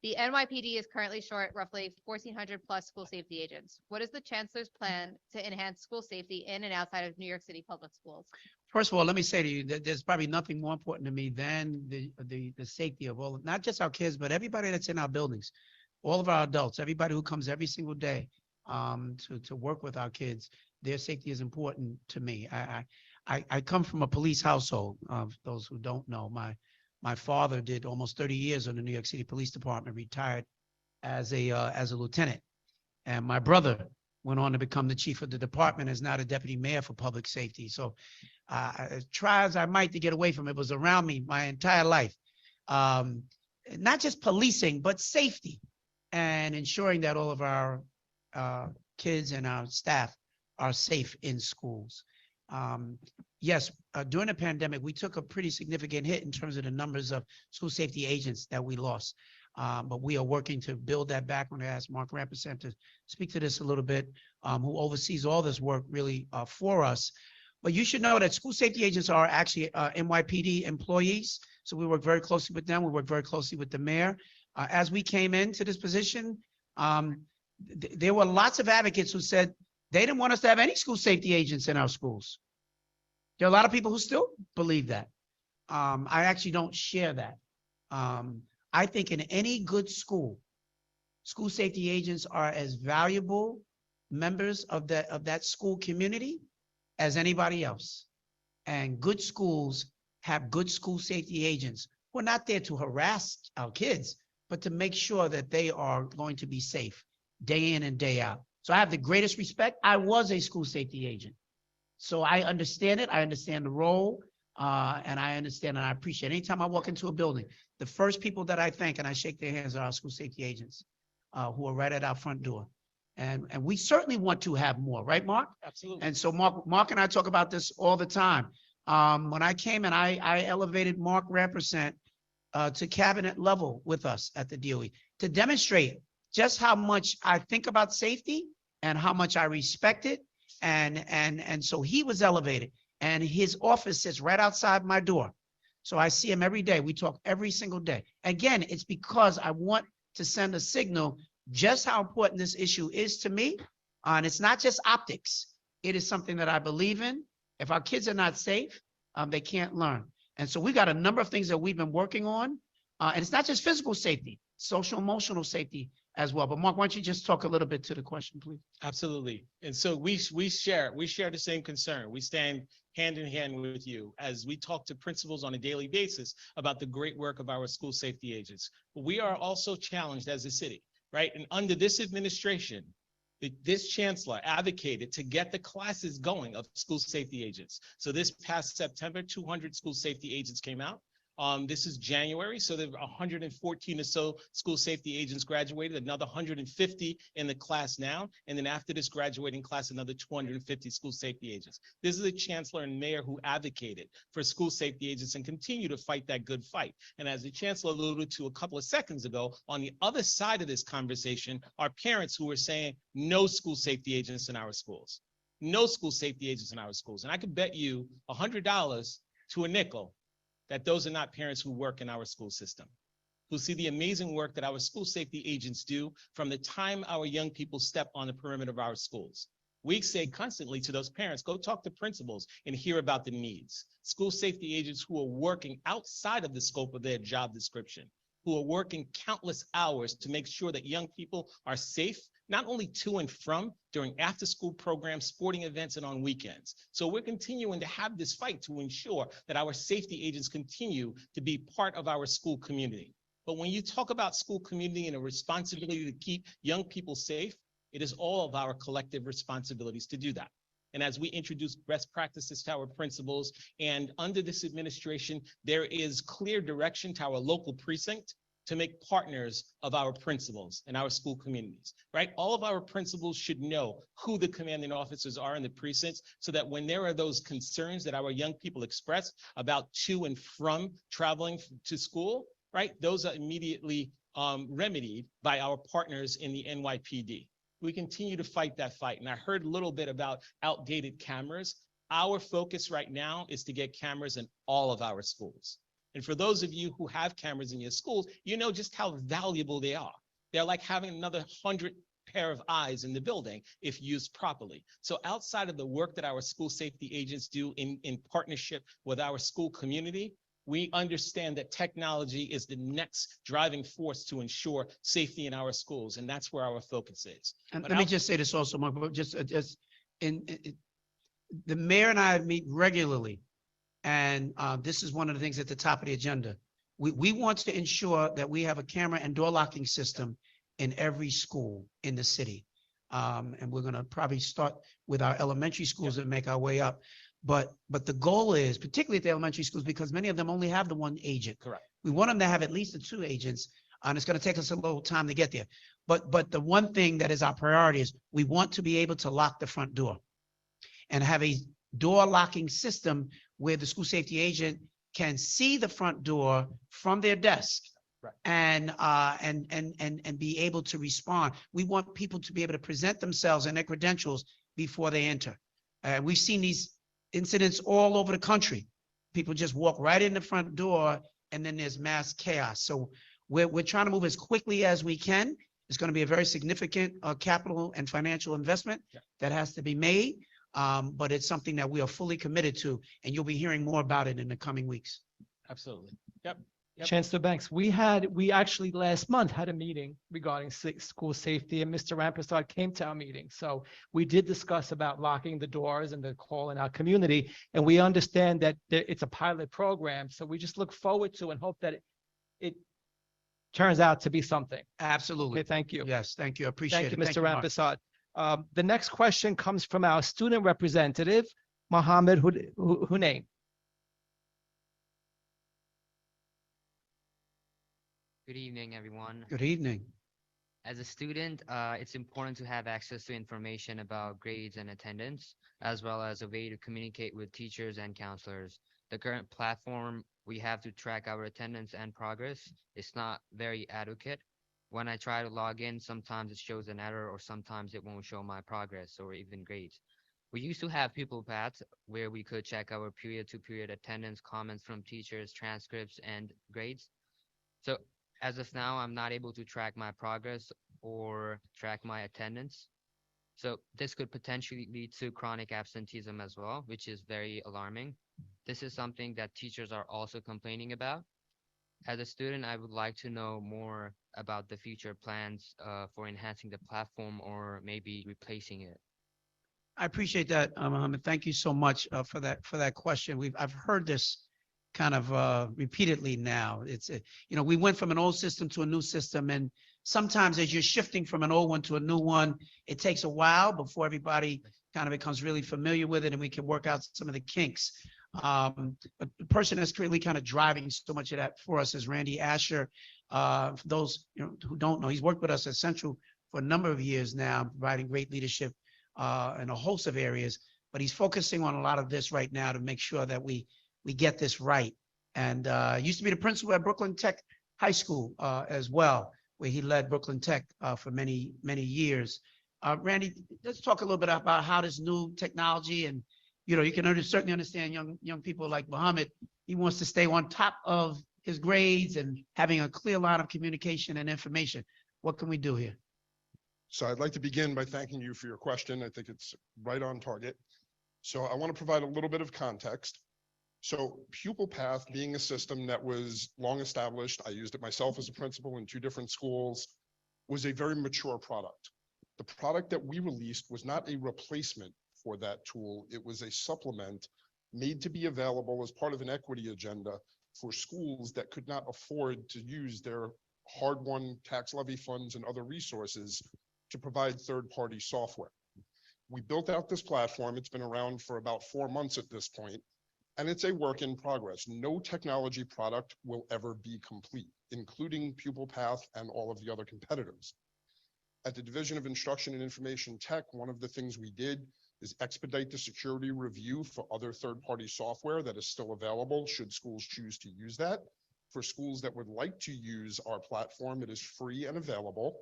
The NYPD is currently short roughly 1,400 plus school safety agents. What is the Chancellor's plan to enhance school safety in and outside of New York City public schools? First of all, let me say to you that there's probably nothing more important to me than the safety of all, not just our kids, but everybody that's in our buildings, all of our adults, everybody who comes every single day to work with our kids. Their safety is important to me. I come from a police household. Those who don't know, my father did almost 30 years in the New York City Police Department, retired as a lieutenant. And my brother went on to become the chief of the department, is now the deputy mayor for public safety. So try as I might to get away from it, was around me my entire life. Not just policing, but safety and ensuring that all of our kids and our staff are safe in schools. Yes, during the pandemic, we took a pretty significant hit in terms of the numbers of school safety agents that we lost. But we are working to build that back. I'm going to ask Mark Rampersant to speak to this a little bit, who oversees all this work really for us. But you should know that school safety agents are actually NYPD employees. So we work very closely with them. We work very closely with the mayor. As we came into this position, there were lots of advocates who said they didn't want us to have any school safety agents in our schools. There are a lot of people who still believe that. I actually don't share that. I think in any good school, school safety agents are as valuable members of that school community as anybody else. And good schools have good school safety agents who are not there to harass our kids, but to make sure that they are going to be safe day in and day out. So I have the greatest respect. I was a school safety agent. So I understand it. I understand the role. And I understand and I appreciate it. Anytime I walk into a building, the first people that I thank and I shake their hands are our school safety agents who are right at our front door. And we certainly want to have more, right, Mark? Absolutely. And so Mark and I talk about this all the time. When I came in, I elevated Mark Rampersant to cabinet level with us at the DOE to demonstrate just how much I think about safety and how much I respect it. And so he was elevated. And his office sits right outside my door. So I see him every day. We talk every single day. Again, it's because I want to send a signal just how important this issue is to me. And it's not just optics. It is something that I believe in. If our kids are not safe, they can't learn. And so we got a number of things that we've been working on And it's not just physical safety, social emotional safety as well. But Mark, why don't you just talk a little bit to the question, please? Absolutely. And so we share the same concern. We stand hand in hand with you as we talk to principals on a daily basis about the great work of our school safety agents. We are also challenged as a city, right? And under this administration, this chancellor advocated to get the classes going of school safety agents. So this past September, 200 school safety agents came out. This is January, so there were 114 or so school safety agents graduated, another 150 in the class now, and then after this graduating class, another 250 school safety agents. This is a chancellor and mayor who advocated for school safety agents and continue to fight that good fight. And as the chancellor alluded to a couple of seconds ago, on the other side of this conversation are parents who are saying no school safety agents in our schools. No school safety agents in our schools. And I could bet you $100 to a nickel that those are not parents who work in our school system, who see the amazing work that our school safety agents do from the time our young people step on the perimeter of our schools. We say constantly to those parents, go talk to principals and hear about the needs. School safety agents who are working outside of the scope of their job description, who are working countless hours to make sure that young people are safe, not only to and from during after-school programs, sporting events, and on weekends. So we're continuing to have this fight to ensure that our safety agents continue to be part of our school community. But when you talk about school community and a responsibility to keep young people safe, it is all of our collective responsibilities to do that. And as we introduce best practices to our principals, and under this administration, there is clear direction to our local precinct to make partners of our principals and our school communities, right? All of our principals should know who the commanding officers are in the precincts so that when there are those concerns that our young people express about to and from traveling to school, right? Those are immediately remedied by our partners in the NYPD. We continue to fight that fight. And I heard a little bit about outdated cameras. Our focus right now is to get cameras in all of our schools. And for those of you who have cameras in your schools, you know just how valuable they are. They're like having another 100 pair of eyes in the building if used properly. So outside of the work that our school safety agents do in partnership with our school community, we understand that technology is the next driving force to ensure safety in our schools, and that's where our focus is. And But let me just say this also, Mark, but just the mayor and I meet regularly. And this is one of the things at the top of the agenda. We want to ensure that we have a camera and door locking system in every school in the city. And we're going to probably start with our elementary schools and make our way up. But the goal is, particularly at the elementary schools, because many of them only have the one agent. Correct. We want them to have at least the two agents, and it's going to take us a little time to get there. But the one thing that is our priority is we want to be able to lock the front door and have a door locking system where the school safety agent can see the front door from their desk. Right. And be able to respond. We want people to be able to present themselves and their credentials before they enter. We've seen these incidents all over the country. People just walk right in the front door and then there's mass chaos. So we're trying to move as quickly as we can. It's going to be a very significant capital and financial investment that has to be made. But it's something that we are fully committed to, and you'll be hearing more about it in the coming weeks. Absolutely. Yep. Chancellor Banks, we actually last month had a meeting regarding school safety, and Mr. Rampersad came to our meeting. So we did discuss about locking the doors and the call in our community, and we understand that it's a pilot program. So we just look forward to and hope that it turns out to be something. Absolutely. Okay, thank you. Yes, thank you. I appreciate Thank it. you, Mr. Mark. Rampersad. The next question comes from our student representative, Mohammed Hunain. Good evening, everyone. Good evening. As a student, it's important to have access to information about grades and attendance, as well as a way to communicate with teachers and counselors. The current platform we have to track our attendance and progress is not very adequate. When I try to log in, sometimes it shows an error or sometimes it won't show my progress or even grades. We used to have pupil paths where we could check our period-to-period attendance, comments from teachers, transcripts, and grades. So as of now, I'm not able to track my progress or track my attendance. So this could potentially lead to chronic absenteeism as well, which is very alarming. This is something that teachers are also complaining about. As a student, I would like to know more about the future plans for enhancing the platform or maybe replacing it. I appreciate that, Mohammed. Thank you so much for that question. I've heard this kind of repeatedly now. We went from an old system to a new system, and sometimes as you're shifting from an old one to a new one, it takes a while before everybody kind of becomes really familiar with it, and we can work out some of the kinks. But the person that's really kind of driving so much of that for us is Randy Asher. For those who don't know, he's worked with us at Central for a number of years now, providing great leadership in a host of areas, but he's focusing on a lot of this right now to make sure that we get this right. And used to be the principal at Brooklyn Tech High School as well, where he led Brooklyn Tech for many, many years. Randy, let's talk a little bit about how this new technology, and you can certainly understand young people like Muhammad. He wants to stay on top of his grades and having a clear line of communication and information. What can we do here? So I'd like to begin by thanking you for your question. I think it's right on target. So I want to provide a little bit of context. So Pupil Path, being a system that was long established, I used it myself as a principal in 2 different schools, was a very mature product. The product that we released was not a replacement for that tool. It was a supplement made to be available as part of an equity agenda for schools that could not afford to use their hard-won tax levy funds and other resources to provide third-party software. We built out this platform. It's been around for about 4 months at this point, and it's a work in progress. No technology product will ever be complete, including Pupil Path and all of the other competitors. At the Division of Instruction and Information Tech, one of the things we did is expedite the security review for other third-party software that is still available should schools choose to use that. For schools that would like to use our platform, it is free and available.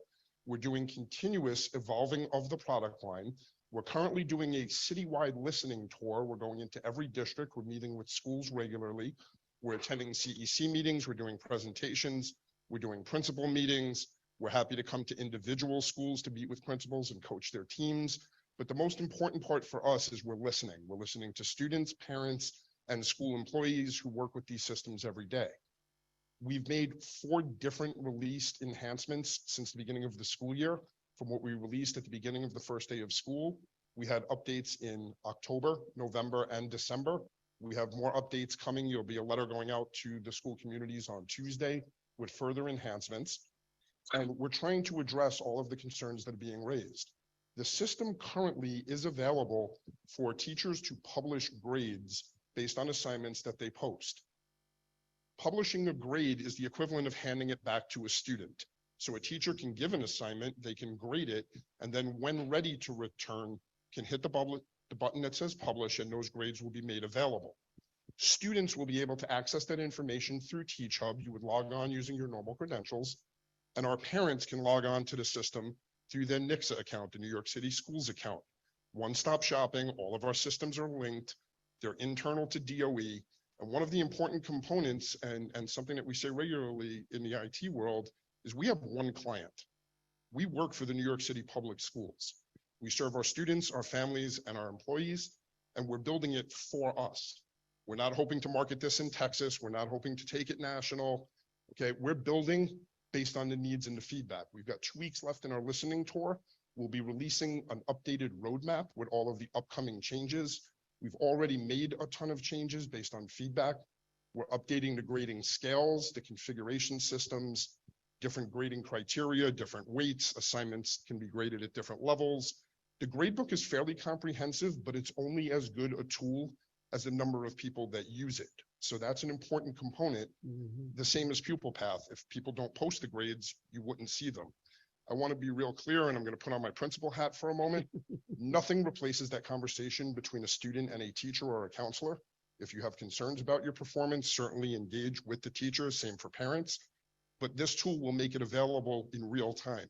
We're doing continuous evolving of the product line. We're currently doing a citywide listening tour. We're going into every district. We're meeting with schools regularly. We're attending CEC meetings. We're doing presentations. We're doing principal meetings. We're happy to come to individual schools to meet with principals and coach their teams. But the most important part for us is we're listening. We're listening to students, parents, and school employees who work with these systems every day. We've made 4 different released enhancements since the beginning of the school year. From what we released at the beginning of the first day of school, we had updates in October, November, and December. We have more updates coming. There'll be a letter going out to the school communities on Tuesday with further enhancements. And we're trying to address all of the concerns that are being raised. The system currently is available for teachers to publish grades based on assignments that they post. Publishing a grade is the equivalent of handing it back to a student. So a teacher can give an assignment, they can grade it, and then when ready to return, can hit the button that says publish, and those grades will be made available. Students will be able to access that information through Teach Hub. You would log on using your normal credentials, and our parents can log on to the system through their NICSA account, the New York City Schools account. One-stop shopping, all of our systems are linked. They're internal to DOE. And one of the important components, and something that we say regularly in the IT world, is we have one client. We work for the New York City Public Schools. We serve our students, our families, and our employees, and we're building it for us. We're not hoping to market this in Texas. We're not hoping to take it national. Okay, we're building based on the needs and the feedback. We've got 2 weeks left in our listening tour. We'll be releasing an updated roadmap with all of the upcoming changes. We've already made a ton of changes based on feedback. We're updating the grading scales, the configuration systems, different grading criteria, different weights, assignments can be graded at different levels. The gradebook is fairly comprehensive, but it's only as good a tool as the number of people that use it. So that's an important component, the same as Pupil Path. If people don't post the grades, you wouldn't see them. I want to be real clear, and I'm going to put on my principal hat for a moment. Nothing replaces that conversation between a student and a teacher or a counselor. If you have concerns about your performance, certainly engage with the teacher, same for parents. But this tool will make it available in real time.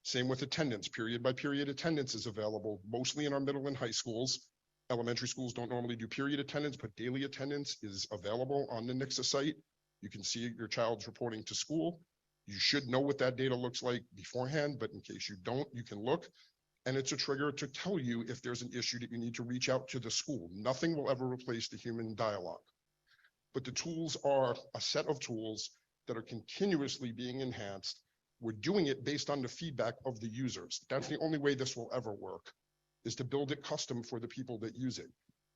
Same with attendance, period by period attendance is available, mostly in our middle and high schools. Elementary schools don't normally do period attendance, but daily attendance is available on the NICSA site. You can see your child's reporting to school. You should know what that data looks like beforehand, but in case you don't, you can look. And it's a trigger to tell you if there's an issue that you need to reach out to the school. Nothing will ever replace the human dialogue. But the tools are a set of tools that are continuously being enhanced. We're doing it based on the feedback of the users. That's the only way this will ever work, is to build it custom for the people that use it.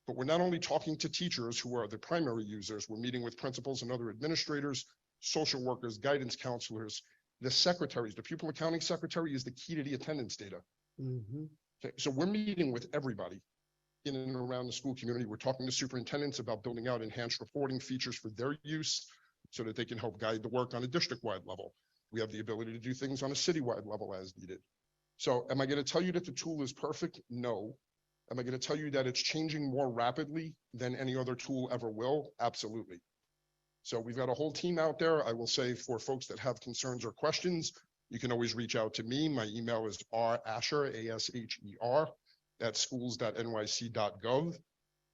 But we're not only talking to teachers who are the primary users, we're meeting with principals and other administrators, social workers, guidance counselors, the secretaries. The pupil accounting secretary is the key to the attendance data. Okay, so we're meeting with everybody in and around the school community. We're talking to superintendents about building out enhanced reporting features for their use so that they can help guide the work on a district-wide level. We have the ability to do things on a citywide level as needed. So am I going to tell you that the tool is perfect? No. Am I going to tell you that it's changing more rapidly than any other tool ever will? Absolutely. So we've got a whole team out there. I will say, for folks that have concerns or questions, you can always reach out to me. My email is rasher, ASHER, at schools.nyc.gov.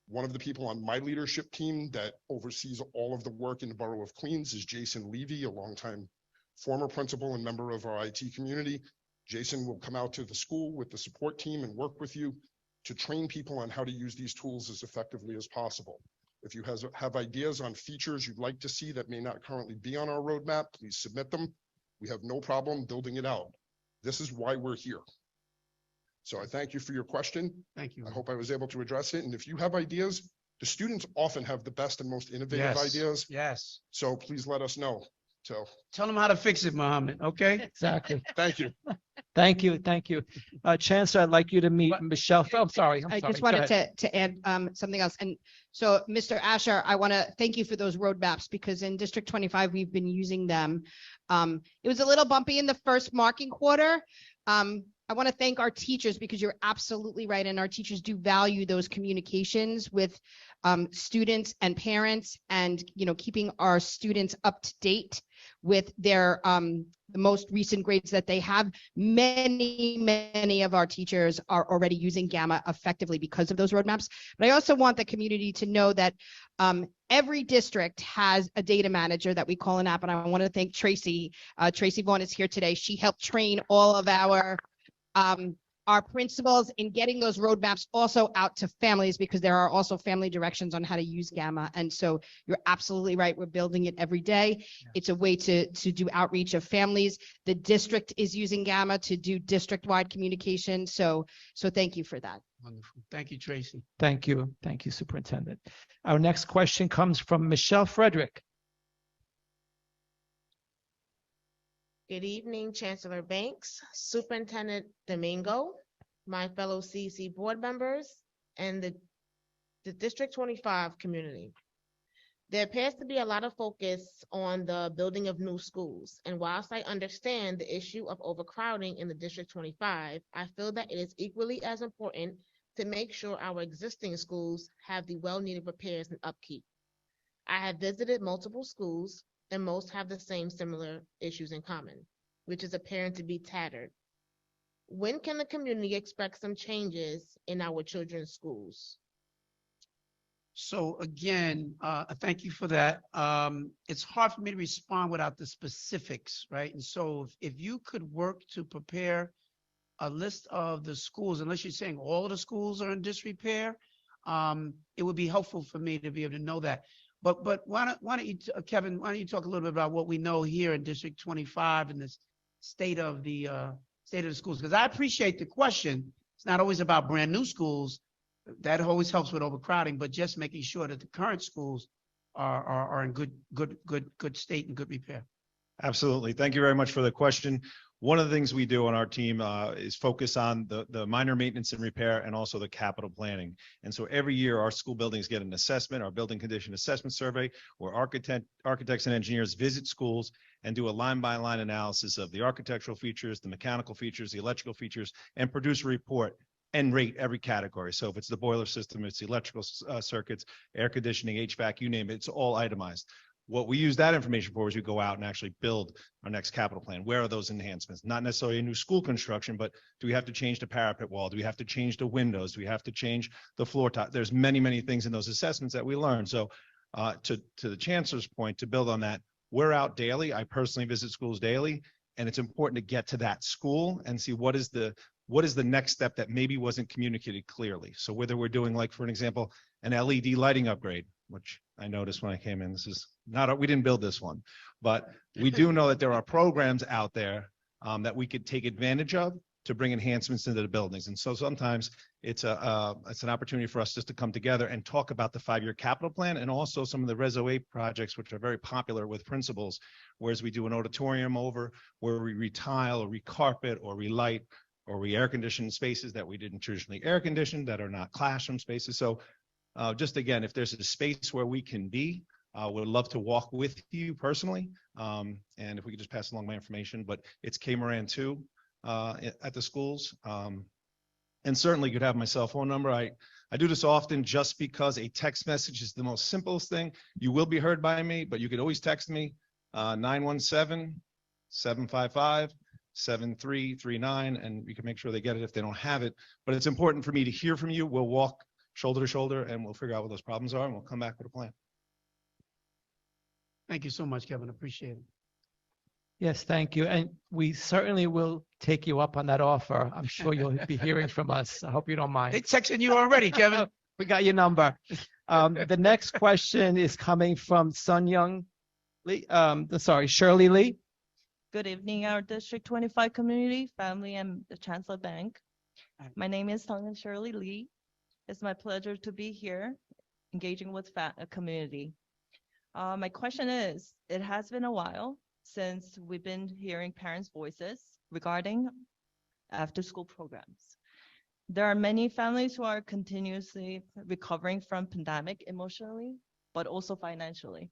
One of the people on my leadership team that oversees all of the work in the borough of Queens is Jason Levy, a longtime former principal and member of our IT community. Jason will come out to the school with the support team and work with you to train people on how to use these tools as effectively as possible. If you have ideas on features you'd like to see that may not currently be on our roadmap, please submit them. We have no problem building it out. This is why we're here. So I thank you for your question. Thank you. I hope I was able to address it. And if you have ideas, the students often have the best and most innovative Yes. ideas. Yes. So please let us know. So Tell them how to fix it, Mohammed, okay? Exactly. thank you. Thank you. Thank you. Chancellor, I'd like you to meet Michelle. I'm sorry. I just Go wanted ahead. to add something else. And so, Mr. Asher, I want to thank you for those roadmaps, because in District 25, we've been using them. It was a little bumpy in the first marking quarter. I want to thank our teachers, because you're absolutely right. And our teachers do value those communications with students and parents, and, you know, keeping our students up to date with their the most recent grades that they have. Many of our teachers are already using Gamma effectively because of those roadmaps. But I also want the community to know that every district has a data manager that we call an app. And I want to thank Tracy. Tracy Vaughn is here today. She helped train all of our principals in getting those roadmaps also out to families, because there are also family directions on how to use Gamma. And so you're absolutely right. We're building it every day. Yeah. It's a way to do outreach of families. The district is using Gamma to do district-wide communication. So thank you for that. Wonderful. Thank you, Tracy. Thank you. Thank you, Superintendent. Our next question comes from Michelle Frederick. Good evening, Chancellor Banks, Superintendent Domingo, my fellow CEC board members, and the District 25 community. There appears to be a lot of focus on the building of new schools. And whilst I understand the issue of overcrowding in the District 25, I feel that it is equally as important to make sure our existing schools have the well-needed repairs and upkeep. I have visited multiple schools, and most have the same similar issues in common, which is apparent to be tattered. When can the community expect some changes in our children's schools? So again, thank you for that. It's hard for me to respond without the specifics, right? And so if you could work to prepare a list of the schools, unless you're saying all of the schools are in disrepair, it would be helpful for me to be able to know that. But why don't you, Kevin, why don't you talk a little bit about what we know here in District 25 and the state of the schools? Because I appreciate the question. It's not always about brand new schools. That always helps with overcrowding, but just making sure that the current schools are in good state and good repair. Absolutely. Thank you very much for the question. One of the things we do on our team is focus on the minor maintenance and repair, and also the capital planning. And so every year our school buildings get an assessment, our building condition assessment survey, where architects and engineers visit schools and do a line-by-line analysis of the architectural features, the mechanical features, the electrical features, and produce a report and rate every category. So if it's the boiler system, it's the electrical circuits, air conditioning, HVAC, you name it, it's all itemized. What we use that information for is we go out and actually build our next capital plan. Where are those enhancements? Not necessarily a new school construction, but do we have to change the parapet wall? Do we have to change the windows? Do we have to change the floor top? There's many things in those assessments that we learn. So to the Chancellor's point, to build on that, we're out daily. I personally visit schools daily, and it's important to get to that school and see what is the next step that maybe wasn't communicated clearly. So whether we're doing, like, for an example, an LED lighting upgrade, which I noticed when I came in, this is not, we didn't build this one, but we do know that there are programs out there that we could take advantage of to bring enhancements into the buildings. And so sometimes it's an opportunity for us just to come together and talk about the 5-year capital plan and also some of the Res 08 projects, which are very popular with principals, whereas we do an auditorium over where we retile or recarpet or relight or re-air condition spaces that we didn't traditionally air condition that are not classroom spaces. So just again, if there's a space where we can be, would love to walk with you personally. And if we could just pass along my information, but it's K Moran 2 at the schools. And certainly you could have my cell phone number. I do this often just because a text message is the most simplest thing. You will be heard by me, but you could always text me 917-755-7339, and we can make sure they get it if they don't have it. But it's important for me to hear from you. We'll walk shoulder to shoulder and we'll figure out what those problems are and we'll come back with a plan. Thank you so much, Kevin. Appreciate it. Yes, thank you. And we certainly will take you up on that offer. I'm sure you'll be hearing from us. I hope you don't mind. They texted you already, Kevin. We got your number. The next question is coming from Sun-Young Lee, Shirley Lee. Good evening, our District 25 community, family, and the Chancellor Bank. My name is Sung Shirley Lee. It's my pleasure to be here engaging with a community. My question is, it has been a while since we've been hearing parents' voices regarding after-school programs. There are many families who are continuously recovering from pandemic emotionally, but also financially.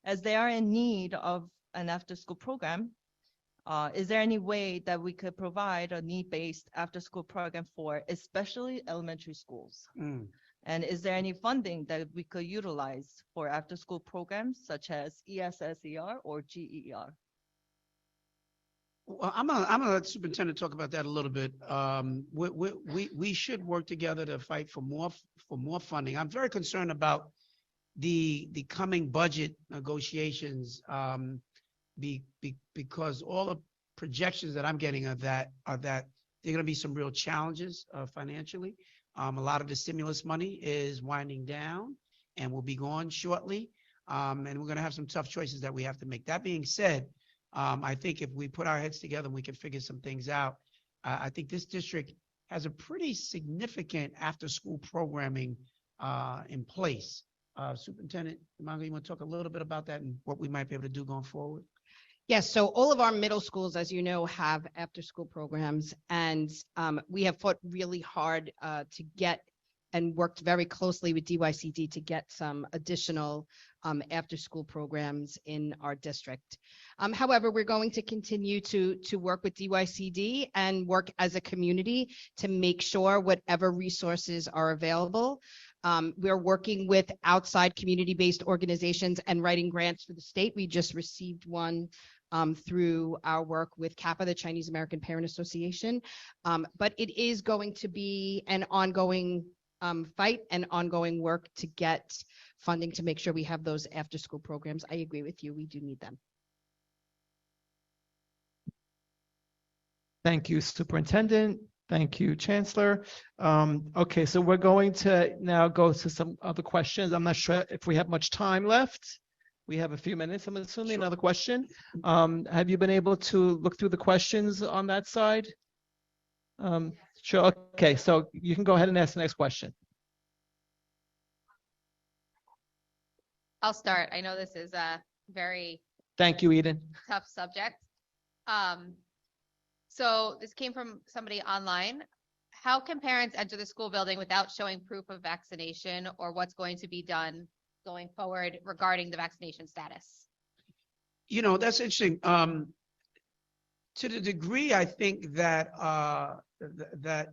As they are in need of an after-school program, is there any way that we could provide a need-based after-school program for especially elementary schools? And is there any funding that we could utilize for after-school programs such as ESSER or GER? Well, I'm gonna let the superintendent talk about that a little bit. We should work together to fight for more funding. I'm very concerned about the coming budget negotiations because all the projections that I'm getting are that there are going to be some real challenges financially. A lot of the stimulus money is winding down and will be gone shortly. And we're going to have some tough choices that we have to make. That being said, I think if we put our heads together and we can figure some things out, I think this district has a pretty significant after-school programming in place. Superintendent DeMongo, you want to talk a little bit about that and what we might be able to do going forward? Yes, so all of our middle schools, as you know, have after-school programs, and we have fought really hard to get and worked very closely with DYCD to get some additional after-school programs in our district. However, we're going to continue to work with DYCD and work as a community to make sure whatever resources are available. We're working with outside community-based organizations and writing grants for the state. We just received one through our work with CAPA, the Chinese American Parent Association. But it is going to be an ongoing fight and ongoing work to get funding to make sure we have those after-school programs. I agree with you. We do need them. Thank you, Superintendent. Thank you, Chancellor. Okay, so we're going to now go to some other questions. I'm not sure if we have much time left. We have a few minutes, I'm assuming. Sure. Another question. Have you been able to look through the questions on that side? Sure. Okay, so you can go ahead and ask the next question. I'll start. I know this is a very Thank you, Eden. tough subject. So this came from somebody online. How can parents enter the school building without showing proof of vaccination, or what's going to be done going forward regarding the vaccination status? You know, that's interesting. To the degree I think that that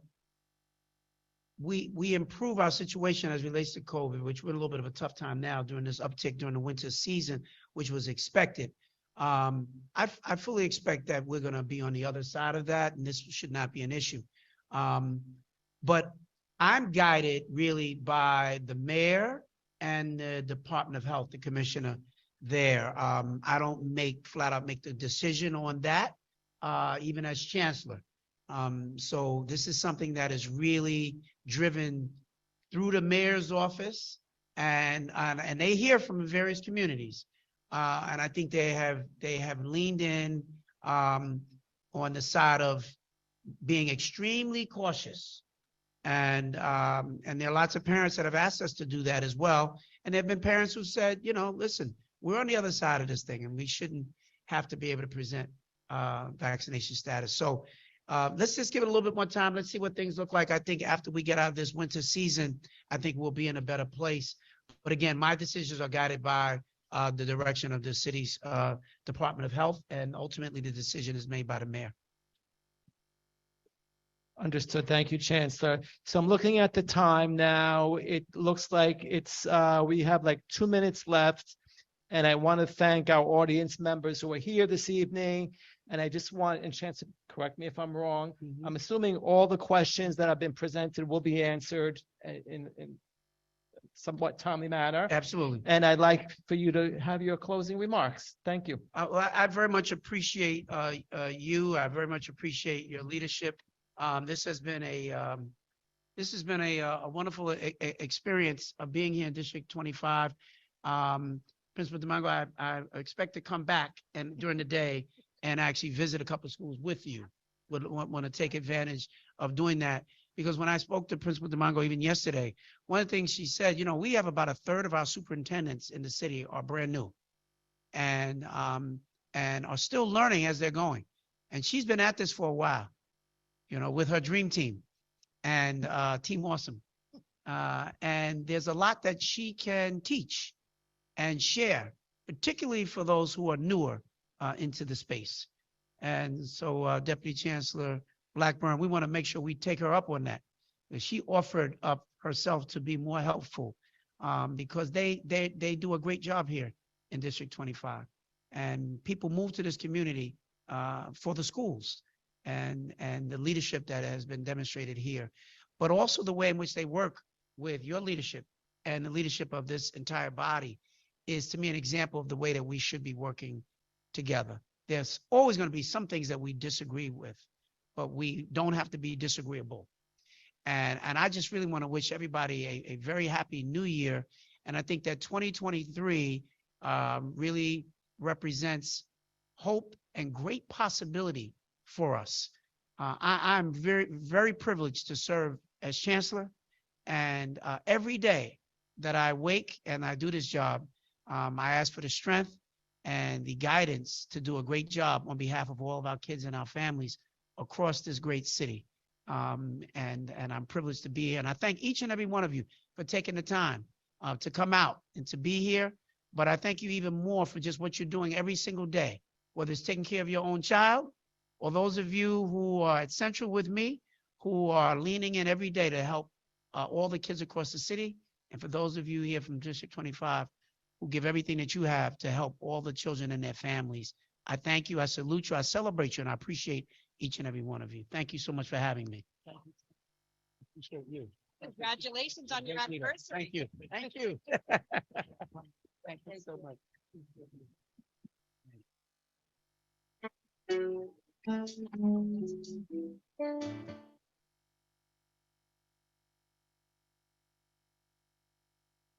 we improve our situation as relates to COVID, which we're in a little bit of a tough time now during this uptick during the winter season, which was expected. I fully expect that we're going to be on the other side of that, and this should not be an issue. But I'm guided really by the mayor and the Department of Health, the commissioner there. I don't flat out make the decision on that, even as chancellor. So this is something that is really driven through the mayor's office and they hear from various communities. And I think they have leaned in on the side of being extremely cautious. And there are lots of parents that have asked us to do that as well. And there have been parents who said, you know, listen, we're on the other side of this thing and we shouldn't have to be able to present vaccination status. So let's just give it a little bit more time. Let's see what things look like. I think after we get out of this winter season, I think we'll be in a better place. But again, my decisions are guided by the direction of the city's Department of Health, and ultimately the decision is made by the mayor. Understood. Thank you, Chancellor. So I'm looking at the time now. It looks like it's we have like 2 minutes left. And I want to thank our audience members who are here this evening. And I just want, and Chancellor, correct me if I'm wrong. I'm assuming all the questions that have been presented will be answered in somewhat timely manner. Absolutely. And I'd like for you to have your closing remarks. Thank you. Well, I very much appreciate you. I very much appreciate your leadership. This has been a wonderful experience of being here in District 25. Principal Domingo, I expect to come back and during the day and actually visit a couple of schools with you. Would want to take advantage of doing that, because when I spoke to Principal Domingo even yesterday, one of the things she said, you know, we have about a third of our superintendents in the city are brand new and are still learning as they're going. And she's been at this for a while, you know, with her dream team and Team Awesome. And there's a lot that she can teach and share, particularly for those who are newer into the space. And so Deputy Chancellor Blackburn, we want to make sure we take her up on that. She offered up herself to be more helpful because they do a great job here in District 25. And people move to this community for the schools and the leadership that has been demonstrated here, but also the way in which they work with your leadership and the leadership of this entire body is, to me, an example of the way that we should be working together. There's always going to be some things that we disagree with, but we don't have to be disagreeable. And I just really want to wish everybody a very happy new year. And I think that 2023 really represents hope and great possibility for us. I'm very, very privileged to serve as Chancellor. And every day that I wake and I do this job, I ask for the strength and the guidance to do a great job on behalf of all of our kids and our families across this great city. And I'm privileged to be here. And I thank each and every one of you for taking the time to come out and to be here. But I thank you even more for just what you're doing every single day, whether it's taking care of your own child or those of you who are at Central with me, who are leaning in every day to help all the kids across the city. And for those of you here from District 25 who give everything that you have to help all the children and their families, I thank you, I salute you, I celebrate you, and I appreciate each and every one of you. Thank you so much for having me. Appreciate you. Congratulations on your anniversary. Thank you. Thank you. Thank you so much.